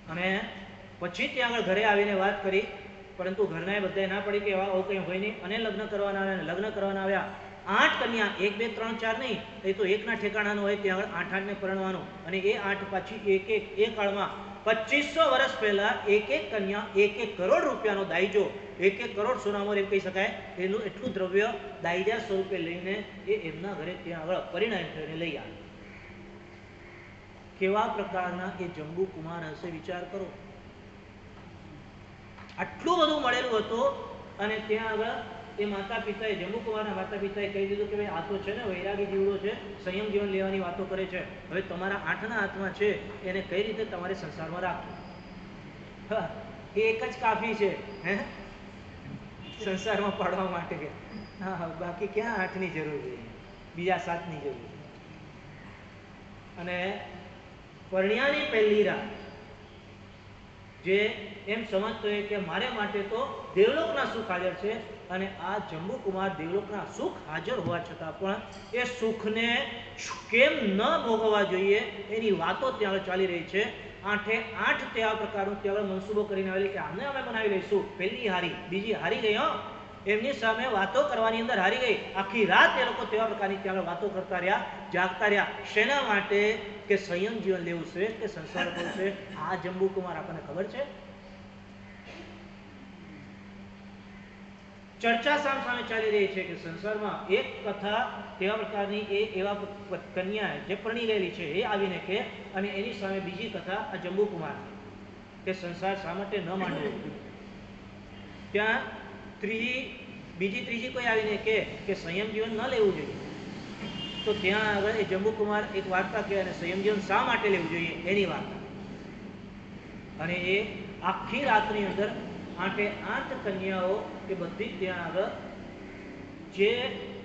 અને પછી ત્યાં આગળ ઘરે આવીને વાત કરી, પરંતુ ઘરના બધાએ ના પડી કે આવું કંઈ હોય નહીં. અને લગ્ન કરવાના આવ્યા, લગ્ન કરવાના આવ્યા 8 કન્યા, 1 2 3 4 નહીં, એ તો એકના ઠેકાણાનું હોય. ત્યાં આગળ 8 8 ને પરણવાનું, અને એ 8 પાછી એક એક એ કાળમાં 2500 વર્ષ પહેલા એક એક કન્યા 1 કરોડ રૂપિયાનો દાયજો, 1 કરોડ સોનામાં એમ કહી શકાય, એનું એટલું દ્રવ્ય દાયજા સ્વરૂપે લઈને એ એમના ઘરે ત્યાં આગળ પરિણામ થઈને લઈ આવે. કેવા પ્રકારના એ જંબુ કુમાર હશે, વિચાર કરો. આટલું બધું મળેલું હતું, અને ત્યાં આગળ એ માતા પિતાએ, જંબુ કુમારના માતા પિતાએ કહી દીધું કે ભાઈ આ તો છે ને વૈરાગી જીવડો છે, સંયમ જીવન લેવાની વાતો કરે છે, હવે તમારા 8ના હાથમાં છે, એને કઈ રીતે તમારે સંસારમાં રાખવું, એ એક જ કાફી છે સંસારમાં પાડવા માટે. હા, બાકી ક્યાં 8ની જરૂર છે, બીજા 7ની જરૂર છે. અને પરણ્યાની પહેલી રાત જે એમ સમજતો હોય કે મારે માટે તો દેવલોકના સુખ હાજર છે, અને આ જંબુકુમાર દેવલોકના સુખ હાજર હોવા છતાં પણ એ સુખને કેમ ન ભોગવવા જોઈએ એની વાતો ત્યાં ચાલી રહી છે. 8 8 તે આ પ્રકારનું ત્યાં મનસૂબો કરીને આવેલી કે આને અમે બનાવી લઈશું. પહેલી હારી, બીજી હારી ગઈ, એમની સામે વાતો કરવાની અંદર હારી ગઈ. આખી રાત એ લોકો તેવા પ્રકારની ત્યાં વાતો કરતા રહ્યા, જાગતા રહ્યા. શેના માટે? કે સંયમ જીવન લેવું શ્રેષ્ઠ કે સંસાર કરવું છે. આ જંબુકુમાર આપણને ખબર છે. ચર્ચા સામે ચાલી રહી છે કે સંસારમાં એક કથા તેવા પ્રકારની એ એવા કન્યા જે પરણી ગયેલી છે એ આવીને કે, અને એની સામે બીજી કથા આ જંબુકુમાર કે સંસાર શા માટે ન માનવો. ત્યાં ત્રીજી કોઈ આવીને કે સંયમ જીવન ન લેવું જોઈએ. તો ત્યાં આગળ એ જંબુકુમાર એક વાર્તા કહે, અને સંયમ જીવન શા માટે લેવું જોઈએ એની વાર્તા. અને એ આખી રાતની અંદર 8 8 કન્યાઓ એ બધી ત્યાં આગળ જે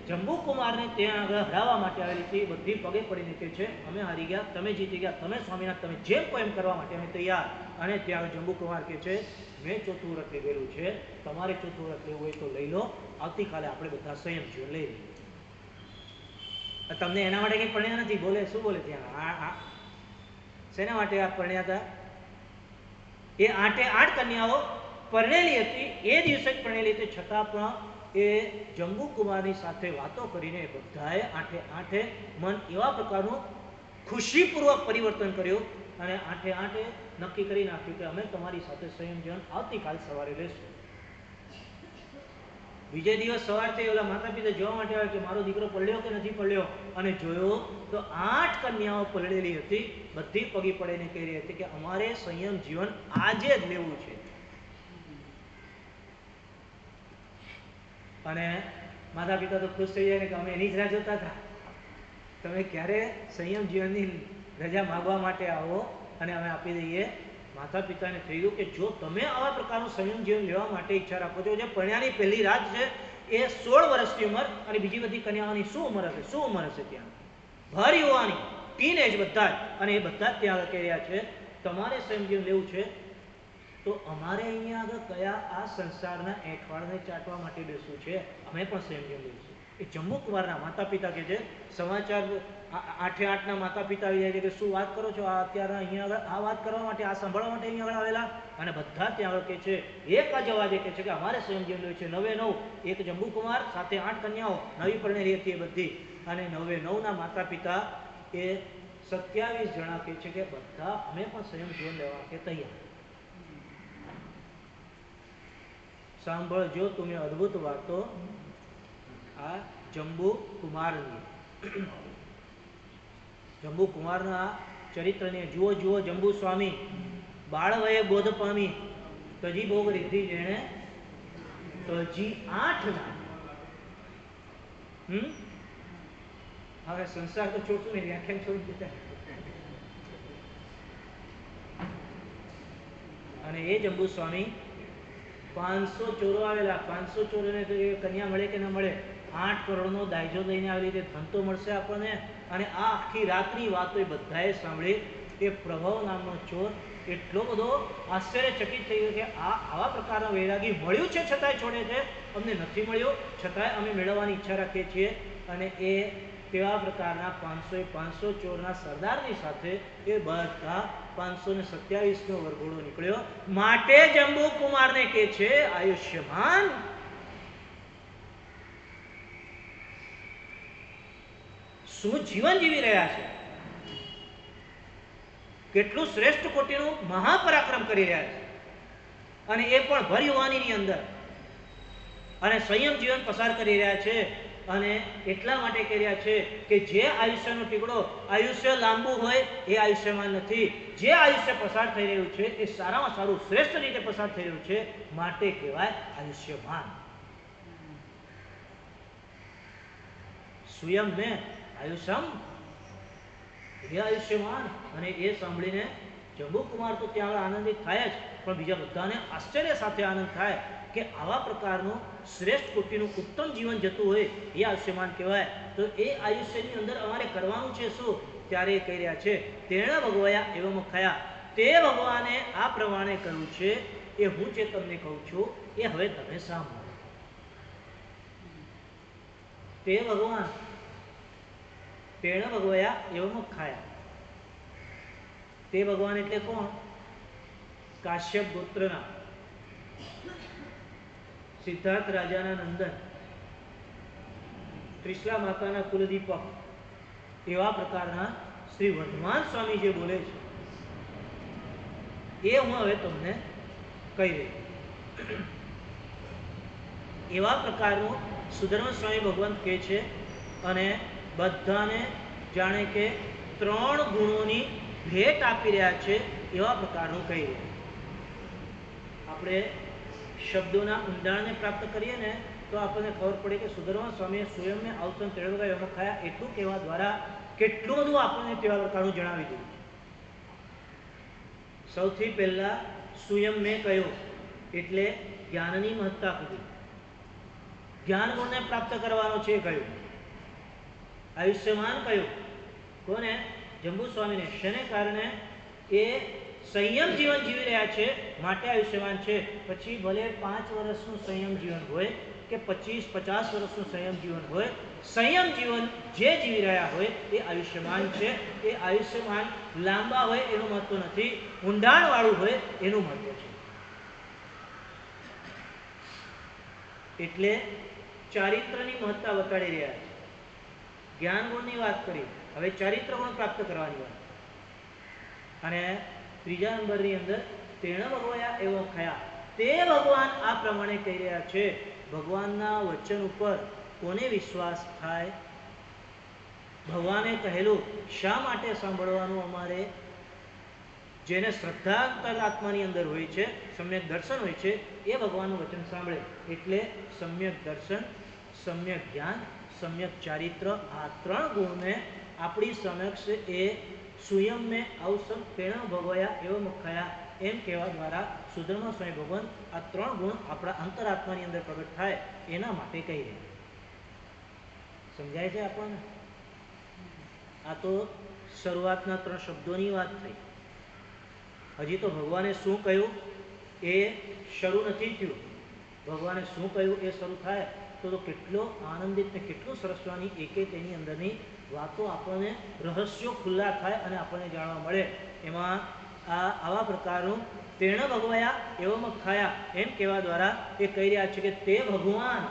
જંબુકુમારને ત્યાં આગળ હરાવવા માટે આવેલી હતી, બધી પગે પડીને કહે છે અમે હારી ગયા, તમે જીતી ગયા, તમે સ્વામિનાથ, તમે જેમ કોઈ એમ કરવા માટે અમે તૈયાર. અને ત્યાં જંબુકુમાર કહે છે મેં ચોથું વ્રત લીધેલું છે, તમારે ચોથું વ્રત લેવું હોય તો લઈ લો, આવતીકાલે આપણે બધા સંયમ જીવન લઈ લઈએ. તમને એના માટે કંઈ પરણ્યા નથી. બોલે શું બોલે ત્યાં? શેના માટે આ પરણ્યા હતા? એ 8 8 કન્યાઓ પરણેલી હતી, એ દિવસે જ પરણેલી હતી, છતાં પણ એ જંબુકુમારની સાથે વાતો કરીને બધાએ 8 8 મન એવા પ્રકારનું ખુશીપૂર્વક પરિવર્તન કર્યું, અને 8 8 નક્કી કરી નાખ્યું કે અમે તમારી સાથે સંયમ જીવન આવતીકાલ સવારે લેશું. બીજે દિવસ સવારથી ઓલા માતા પિતા જોવા માટે આવે કે મારો દીકરો પડ્યો કે નથી પડ્યો, અને જોયો તો 8 કન્યાઓ પડેલી હતી. બધી પગી પડીને કહી રહી હતી કે અમારે સંયમ જીવન આજે જ લેવું છે. અને માતા પિતા તો ખુશ થઈ જાય ને કે અમે એની જ રાહ જોતા હતા, તમે ક્યારે સંયમ જીવનની રજા માગવા માટે આવો અને અમે આપી દઈએ. માતા પિતાને થઈ ગયું કે જો તમે આવા પ્રકારનું સંયમ જીવન લેવા માટે ઈચ્છા રાખો છો, જે પરણ્યાની પહેલી રાત છે એ 16 વર્ષની ઉંમર, અને બીજી બધી કન્યાઓની શું ઉંમર હશે? શું ઉંમર હશે? ત્યાં ભર યુવાની, ટીન એજ બધા જ, અને એ બધા જ ત્યાં આગળ કહી રહ્યા છે તમારે સંયમ જીવન લેવું છે તો અમારે અહીંયા આગળ કયા આ સંસારના એઠવાડને ચાટવા માટે બેસવું છે, અમે પણ સંયમ જીવન લઈશું. એ જંબુકુમારના માતા પિતા કે છે, સમાચાર 8 8ના માતા પિતા આવી જાય છે કે શું વાત કરો છો, આ અત્યારે અહીંયા આગળ આ વાત કરવા માટે, આ સાંભળવા માટે અહીંયા આગળ આવેલા. અને બધા ત્યાં આગળ કહે છે એક જ અવાજે કહે છે કે અમારે સંયમ જીવન લેવું છે. 9 9 એક જંબુકુમાર સાથે 8 કન્યાઓ નવી પરણેલી હતી એ બધી, અને 9 9ના માતા પિતા એ 27 જણા કહે છે કે બધા અમે પણ સંયમ જીવન લેવા માટે તૈયાર. સાંભળજો તમે અદ્ભુત વાતો આ જંબુકુમારની. જંબુકુમારના ચરિત્રને જુઓ. જંબુ સ્વામી બાળવયે બોધ પામી, તજી ભોગ રીધી જેણે તજી 8ના. હવે સંસાર તો છોડશું ને, વ્યાખ્યાન છોડી દીધા. અને એ જંબુ સ્વામી 500 ચોરો આવેલા, 500 ચોરોને કન્યા મળે કે ન મળે, 8 કરોડનો દાયજો લઈને આવેલી, તે ધન તો મળશે આપણને. અને આ આખી રાતની વાતો એ બધાએ સાંભળી. એ પ્રભવ નામનો ચોર એટલો બધો આશ્ચર્યચકિત થઈ ગયો કે આવા પ્રકારનો વૈરાગી મળ્યું છે છતાંય છોડે છે, અમને નથી મળ્યો છતાંય અમે મેળવવાની ઈચ્છા રાખીએ છીએ. અને એ કેવા પ્રકારના 500 ચોરના સરદારની સાથે એ બધા 527નો વરઘોડો નીકળ્યો. માટે જંબુ કુમારને કહે છે આયુષ્યમાન. શું જીવન જીવી રહ્યા છે, કેટલું શ્રેષ્ઠ કોટીનું મહાપરાક્રમ કરી રહ્યા છે, અને એ પણ ભર યુવાનીની અંદર, અને સંયમ જીવન પસાર કરી રહ્યા છે. અને એટલા માટે કહી રહ્યા છે કે જે આયુષ્યનો ટીકડો આયુષ્ય લાંબુ હોય એ આયુષ્યમાન નથી. જે આયુષ્ય પસાર થઈ રહ્યું છે એ સારામાં સારું શ્રેષ્ઠ રીતે પસાર થઈ રહ્યું છે, માટે કહેવાય આયુષ્યમાન. સ્વયં મેં આયુષ્યમ, એ આયુષ્યમાન. અને એ સાંભળીને જંબુકુમાર તો ત્યાં આનંદિત થાય જ, પણ બીજા બધાને આશ્ચર્ય સાથે આનંદ થાય કે આવા પ્રકારનું શ્રેષ્ઠ કોટીનું ઉત્તમ જીવન જતું હોય એ આયુષ્યમાન કહેવાય. તો એ આયુષ્યની અંદર અમારે કરવાનું છે શું? ત્યારે એ કહી રહ્યા છે તેણ ભગવયા એવમ ખયા. તે ભગવાને આ પ્રમાણે કહ્યું છે, એ હું જે તમને કહું છું એ હવે તમે સાંભળો. તે ભગવાન તેણ ભગવયા એવમ ખાયા. તે ભગવાન એટલે કોણ? કાશ્યપ ગોત્રના સિદ્ધાર્થ રાજાના નંદન, ત્રિશલા માતાના કુલદીપક, એવા પ્રકારના શ્રી વર્ધમાન સ્વામી જે બોલે છે એ હું હવે તમને કહી રહી. એવા પ્રકારનું સુધર્મ સ્વામી ભગવાન કહે છે, અને બધાને જાણે કે 3 ગુણોની ભેટ આપી રહ્યા છે એવા પ્રકારનું કહી રહ્યા. આપણે શબ્દોના ઊંડાણને પ્રાપ્ત કરીએ ને તો આપણને ખબર પડે કે સુધર્મા સ્વામીએ સ્વયંને અવસન તેડવગા એમ ખાયા એટલું કહેવા દ્વારા કેટલું બધું આપણને તેવા પ્રકારનું જણાવી દીધું. સૌથી પહેલા સ્વયં મેં કહ્યું એટલે જ્ઞાનની મહત્તા કીધી, જ્ઞાન ગુણને પ્રાપ્ત કરવાનો છે કહ્યું. આયુષ્યમાન કહ્યું કોને? જંબુ સ્વામીને. શેને કારણે? એ સંયમ જીવન જીવી રહ્યા છે માટે આયુષ્યમાન છે. પછી ભલે 5 વર્ષનું સંયમ જીવન હોય કે 25-50 વર્ષનું સંયમ જીવન હોય, સંયમ જીવન જે જીવી રહ્યા હોય એ આયુષ્યમાન છે. એ આયુષ્યમાન લાંબા હોય એનું મહત્વ નથી, ઊંડાણ વાળું હોય એનું મહત્વ છે. એટલે ચારિત્રની મહત્તા બતાડી રહ્યા છે. જ્ઞાન ગુણની વાત કરી, હવે ચારિત્ર ગુણ પ્રાપ્ત કરવાની વાત. અને ત્રીજા નંબરની અંદર તેણ ભગવયા એવો ખયા. તે ભગવાન આ પ્રમાણે કહી રહ્યા છે. ભગવાનના વચન ઉપર કોને વિશ્વાસ થાય? ભગવાને કહેલું શા માટે સાંભળવાનું અમારે? જેને શ્રદ્ધા અંતરાત્માની અંદર હોય છે, સમ્યક દર્શન હોય છે, એ ભગવાનનું વચન સાંભળે. એટલે સમ્યક દર્શન, સમ્યક જ્ઞાન, સમ્યક ચારિત્ર, આ 3 ગુણને આપણી સમક્ષ એ સ્વયં મેં અવસન તેણ ભગવયા એવમ ખયા એમ કહેવા દ્વારા સુધર્મા સ્વામી ભગવાન આ 3 ગુણ આપણા અંતરાત્માની અંદર પ્રગટ થાય એના માટે કહી રહ્યા. સમજાય છે આપણને? આ તો શરૂઆતના 3 શબ્દોની વાત થઈ. હજી તો ભગવાને શું કહ્યું એ શરૂ નથી થયું. ભગવાને શું કહ્યું એ શરૂ થાય તો કેટલો આનંદિત ને કેટલું સરસવાની એકે તેની અંદરની વાતો આપણને રહસ્યો ખુલ્લા થાય અને આપણને જાણવા મળે. એમાં આવા પ્રકારનું તેણ ભગવયા એવમ ખાયા એમ કહેવા દ્વારા એ કહી રહ્યા છે કે તે ભગવાન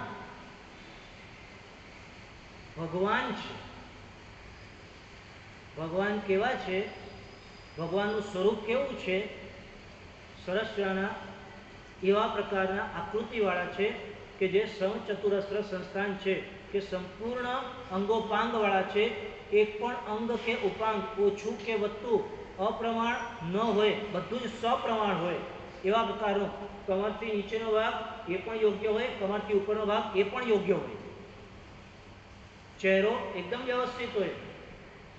ભગવાન છે. ભગવાન કેવા છે? ભગવાનનું સ્વરૂપ કેવું છે? સરસ્વના એવા પ્રકારના આકૃતિવાળા છે કે જે સમચતુરસ્ર સંસ્થાન છે, કે સંપૂર્ણ અંગોપાંગવાળા છે. એક પણ અંગ કે ઉપાંગ ઓછું કે વધતું અપ્રમાણ ન હોય, બધું જ સપ્રમાણ હોય એવા પ્રકારનું. કમરથી નીચેનો ભાગ એ પણ યોગ્ય હોય, કમરથી ઉપરનો ભાગ એ પણ યોગ્ય હોય. ચહેરો એકદમ વ્યવસ્થિત હોય,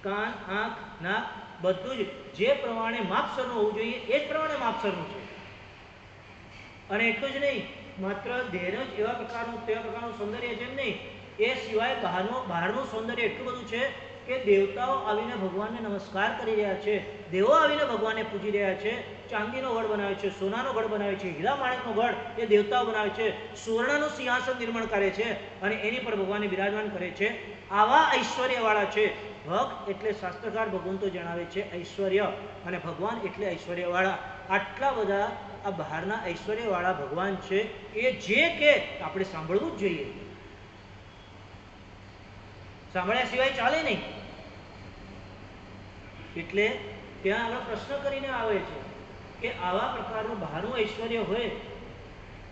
કાન, આંખ, નાક બધું જ જે પ્રમાણે માપસરનું હોવું જોઈએ એ જ પ્રમાણે માપસરનું છે. અને એટલું જ નહીં, માત્ર દેહનું જ એવા પ્રકારનું તેવા પ્રકારનું સૌંદર્ય છે એમ નહીં, એ સિવાય બહારનું સૌંદર્ય એટલું બધું છે કે દેવતાઓ આવીને ભગવાનને નમસ્કાર કરી રહ્યા છે, દેવો આવીને ભગવાનને પૂજી રહ્યા છે. ચાંદીનો ગઢ બનાવે છે, સોનાનો ગઢ બનાવે છે, હીરા માણેકનો ગઢ એ દેવતાઓ બનાવે છે, સુવર્ણનું સિંહાસન નિર્માણ કરે છે અને એની પર ભગવાનને બિરાજમાન કરે છે. આવા ઐશ્વર્યવાળા છે. ભક્ત એટલે શાસ્ત્રકાર ભગવાન તો જણાવે છે ઐશ્વર્ય, અને ભગવાન એટલે ઐશ્વર્યવાળા. આટલા બધા આ બહારના ઐશ્વર્યવાળા ભગવાન છે. એ જે કે આપણે સાંભળવું જ જોઈએ, સાંભળ્યા સિવાય ચાલે નહીં. એટલે ત્યાં આગળ પ્રશ્ન કરીને આવે છે કે આવા પ્રકારનું બહારનું ઐશ્વર્ય હોય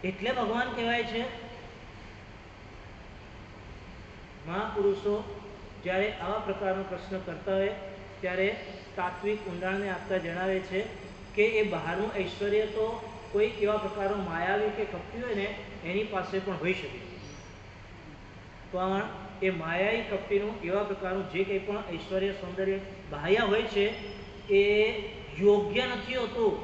એટલે ભગવાન કહેવાય છે. મહાપુરુષો જ્યારે આવા પ્રકારનો પ્રશ્ન કરતા હોય ત્યારે તાત્વિક ઊંડાણને આપતા જણાવે છે કે એ બહારનું ઐશ્વર્ય તો કોઈ એવા પ્રકારનું માયાવી કે કપટી હોય ને એની પાસે પણ હોઈ શકે, પણ એ માયાવી કપટીનું એવા પ્રકારનું જે કંઈ પણ ઐશ્વર્ય સૌંદર્ય બાહ્ય હોય છે એ યોગ્ય નથી હોતું,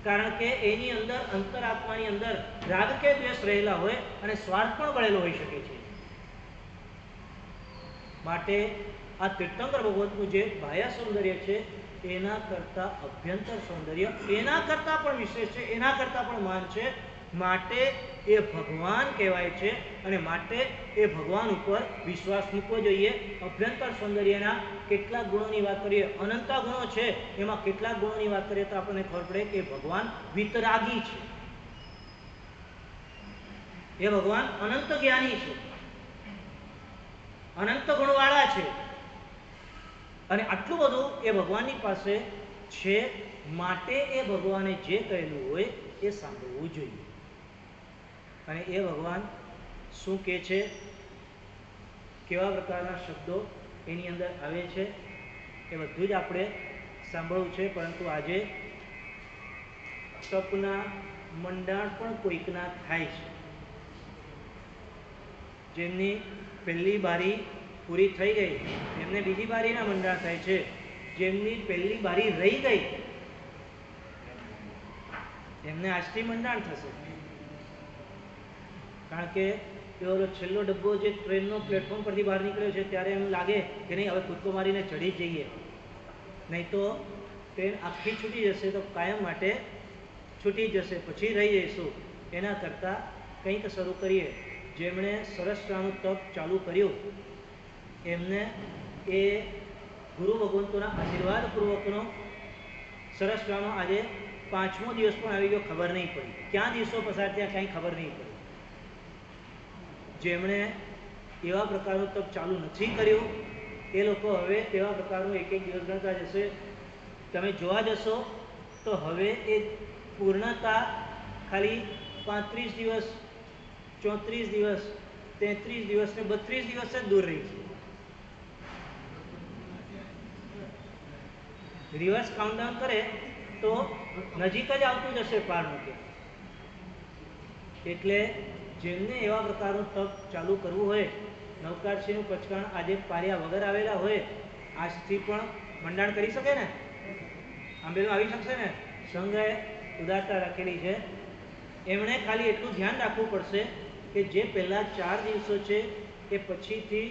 કારણ કે એની અંદર અંતરાત્માની અંદર રાગ કે દ્વેષ રહેલા હોય અને સ્વાર્થ પણ ભળેલો હોઈ શકે છે. માટે આ તીર્થંકર ભગવતનું જે બાહ્ય સૌંદર્ય છે એના કરતાં અભ્યંતર સૌંદર્ય એના કરતાં પણ વિશેષ છે, એના કરતાં પણ મહાન છે. માટે એ ભગવાન કહેવાય છે અને માટે એ ભગવાન ઉપર વિશ્વાસ મૂકવો જોઈએ. અભ્યંતર સૌંદર્યના કેટલાક ગુણોની વાત કરીએ, અનંતા ગુણો છે, એમાં કેટલાક ગુણોની વાત કરીએ તો આપણને ખબર પડે કે ભગવાન વિતરાગી છે, એ ભગવાન અનંત જ્ઞાની છે, અનંત ગુણવાળા છે, અને આટલું બધું એ ભગવાનની પાસે છે. માટે એ ભગવાને જે કહેલું હોય એ સાંભળવું જોઈએ. અને એ ભગવાન શું કહે છે, કેવા પ્રકારના શબ્દો એની અંદર આવે છે એ બધું જ આપણે સાંભળવું છે. પરંતુ આજે તપના મંડાણ પણ કોઈકના થાય છે. જેમની પહેલી બારી પૂરી થઈ ગઈ એમને બીજી બારીના મંડાણ થાય છે. જેમની પહેલી બારી રહી ગઈ એમને આજથી મંડાણ થશે, કારણ કે એવો છેલ્લો ડબ્બો જે ટ્રેનનો પ્લેટફોર્મ પરથી બહાર નીકળ્યો છે ત્યારે એમ લાગે કે નહીં હવે કૂદકો મારીને ચડી જઈએ, નહીં તો ટ્રેન આખી છૂટી જશે તો કાયમ માટે છૂટી જશે, પછી રહી જઈશું. એના કરતાં કંઈક શરૂ કરીએ. જેમણે સરસરાનું તપ ચાલુ કર્યું એમને એ ગુરુ ભગવંતોના આશીર્વાદપૂર્વકનો સરસરાનો આજે 5મો દિવસ પણ આવી ગયો, ખબર નહીં પડી. ક્યાં દિવસો પસાર થયા કાંઈ ખબર નહીં પડી. જેમણે એવા પ્રકારનું તપ ચાલુ નથી કર્યું એ લોકો હવે તેવા પ્રકારનું એક એક દિવસ ગણતા જશે. તમે જોવા જશો તો હવે એ પૂર્ણતા ખાલી 35 દિવસ, 34 દિવસ, 33 દિવસ ને 32 દિવસ જ દૂર રહી છે. રિવર્સ કાઉન્ટડાઉન કરે તો નજીક જ આવતું જશે પારનું કે. એટલે જેમને એવા પ્રકારનું તપ ચાલુ કરવું હોય, નવકારસિંહનું પચકાણ આજે પાર્યા વગર આવેલા હોય, આજથી પણ મંડાણ કરી શકે ને, આંબેલું આવી શકશે ને. સંઘે ઉદારતા રાખેલી છે. એમણે ખાલી એટલું ધ્યાન રાખવું પડશે કે જે પહેલાં 4 દિવસો છે એ પછીથી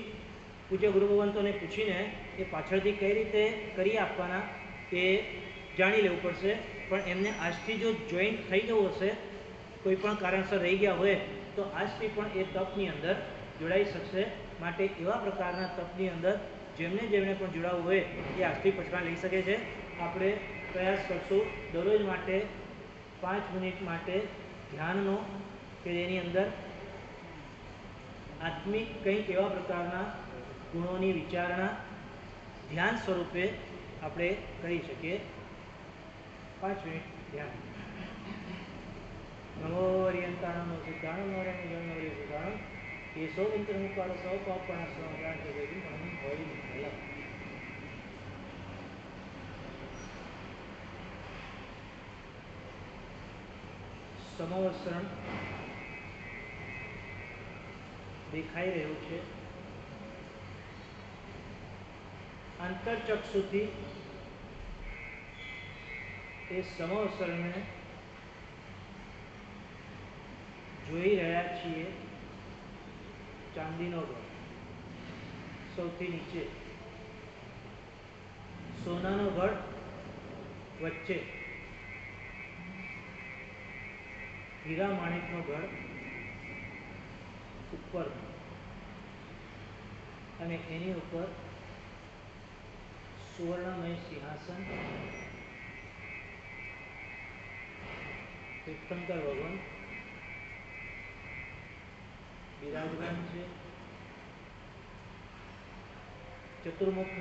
પૂજ્ય ગુરુ ભગવંતોને પૂછીને એ પાછળથી કઈ રીતે કરી આપવાના એ જાણી લેવું પડશે. પણ એમને આજથી જો જોઈન્ટ થઈ જવું હશે, કોઈ પણ કારણસર રહી ગયા હોય તો આજથી પણ એ તપની અંદર જોડાઈ શકશે. માટે એવા પ્રકારના તપની અંદર જેમને પણ જોડાવવું હોય એ આજથી પચકાણ લઈ શકે છે. આપણે પ્રયાસ કરશું દરરોજ માટે 5 મિનિટ માટે ધ્યાનનો, કે જેની અંદર આત્મિક કંઈક એવા પ્રકારના ગુણોની વિચારણા ધ્યાન સ્વરૂપે આપણે કરી શકીએ. 5 મિનિટ ધ્યાન. નમો હરિયંતાણમ સિદ્ધાણમ નરેન્દ્ર જન્મરી સિદ્ધાણમ કેશો વિંતરમુકાર સૌ પાપણ સ્વજાન જગેવી મનમ હોય નિકલા. સમવસરણ દેખાઈ રહ્યું છે. આંતરચક્ષુથી એ સમવસરણને જોઈ રહ્યા છીએ. ચાંદીનો ગઢ સૌથી નીચે સોનાનો ઘડ વચ્ચે, હીરા માણેકનો ઘડ ઉપર, અને એની ઉપર સુવર્ણમય સિંહાસન, તીર્થંકર ભગવાન બિરાજમાન છે. ચતુર્મુખ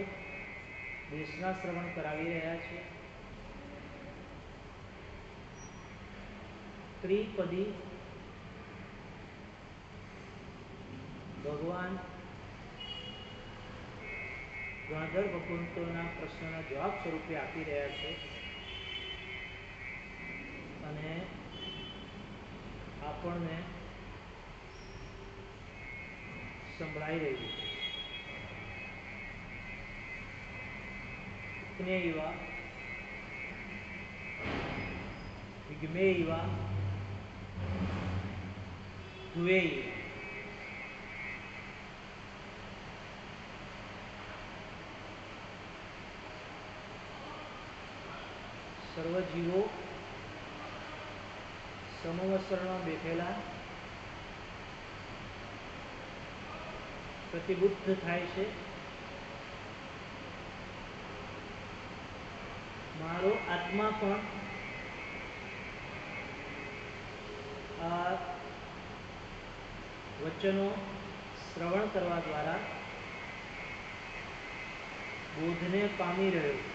દેશના શ્રવણ કરાવી રહ્યા છે. ત્રિપદી ભગવાન ગણધર ભગવંતોના પ્રશ્નના જવાબ સ્વરૂપે આપી રહ્યા છે અને આપણને સંભળાઈ રહ્યું છે. જ્ઞેયવા વિજ્ઞેયવા ધ્રુવેયવા. સર્વજીવો સમવસ્ત્રમાં બેઠેલા પ્રતિબુદ્ધ થાય છે. મારો આત્મા પણ આ વચનો શ્રવણ કરવા દ્વારા બોધને પામી રહ્યો છે.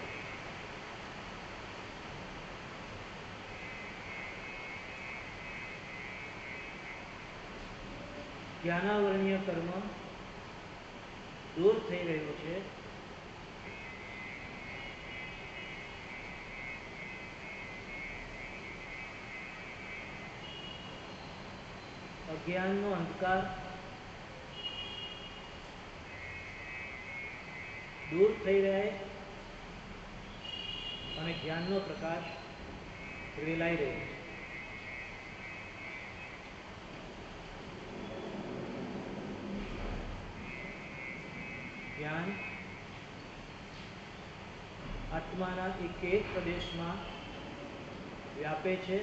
જ્ઞાનાવરણીય કર્મ દૂર થઈ રહ્યું છે. અજ્ઞાનનો અંધકાર દૂર થઈ રહે અને જ્ઞાનનો પ્રકાશ રેલાઈ રહ્યો છે. જ્ઞાન આત્માના એક એક પ્રદેશમાં વ્યાપે છે.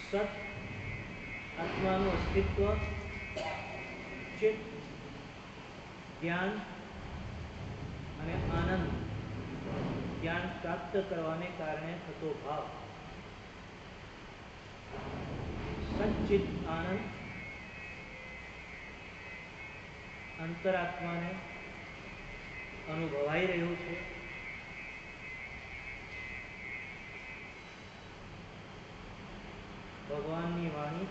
સત આત્માનું અસ્તિત્વ, ચિત્ત, જ્ઞાન અને આનંદ, જ્ઞાન પ્રાપ્ત કરવાને કારણે થતો ભાવ, સચ્ચિત આનંદ અંતરાત્માને અનુભવાઈ રહ્યું છે. ભગવાનની વાણી,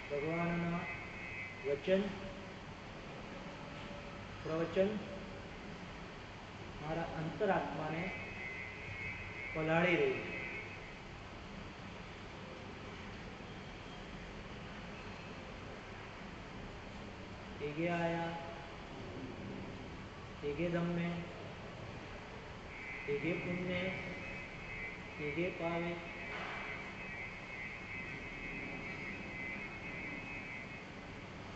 ભગવાનના વચન પ્રવચન મારા અંતરાત્માને પલાળી રહ્યું છે. એગે આયા, એગે ધમ્મે, એગે પુણ્ય, એગે પાવે.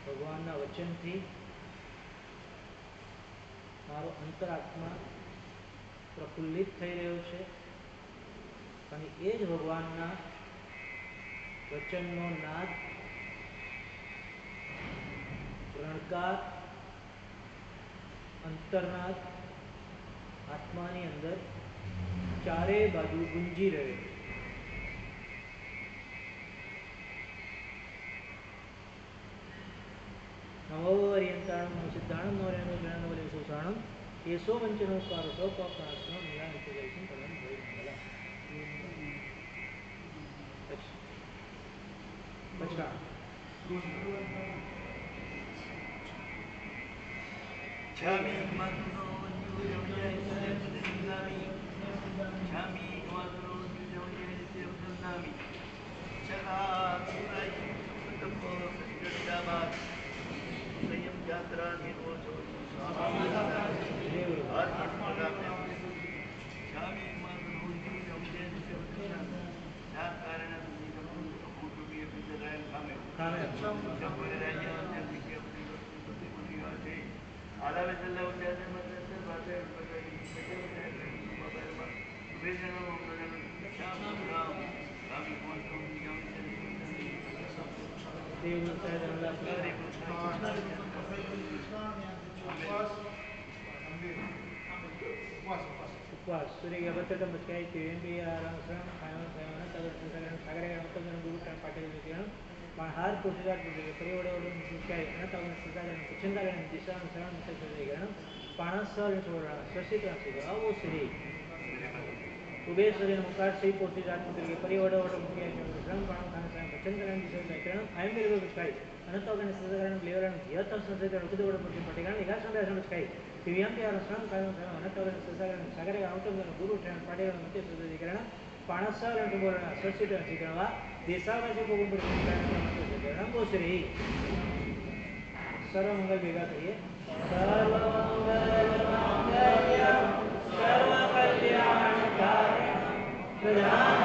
ભગવાનના વચનથી મારો અંતરાત્મા પ્રફુલ્લિત થઈ રહ્યો છે અને એ જ ભગવાનના વચનનો નાદ, રણકાર, અંતરનાદ આત્માની અંદર ચારે બાજુ ગુંજી રહ્યો છે. નવોર્યંતાણમ સિદ્ધાણમ નવર્યાનો જ્ઞાનવલે સુસાણમ એસો વંચનોકાર સૌપાપનાશનો નિરાંતજયસમ પરમ ભય મંગલા. બચરા Chami maduro nyuyo jai sevdnami. Chami maduro nyuyo jai sevdnami. Chala surai tapo sanjadabat. Sayam yatra nirvocho swami Chami maduro nyuyo jai sevdnami. Ja karana उपवास सूर्य के बच्चे तो बच्चे पीएमपी आराम श्रम खाना सेवन तब संसारण सागरे का मतलब जन गुरु टाइम पाटे के किरण बाहर कोशिश कर परिवार और मुख्य है तब संसारण चिंता करने दिशा अनुसार मुझे चले गए पाणस और छोड़ा स्वस्थ राशि का वो श्री उबे सजन मुखार से कोशिश आत्म के परिवार और मुख्य श्रम पाण खाना सेवन चिंता करने दिशा किरण आई मेरे को कुछ अनंत और संसारण लेवल यह तो संसारण उचित और पटेगा निगाह संसारण कुछ पीएमपी और श्रम कायम सेवन अनंत और संसारण सागरे का मतलब गुरु टाइम पाटे का मुख्य सुधीकरण पाणस और बोलना स्वस्थ राशि का दिशा में को गुरु वो श्री सर्वमंगल भेगा कहिए सर्वमंगल सर्व कल्याणकारी प्रधान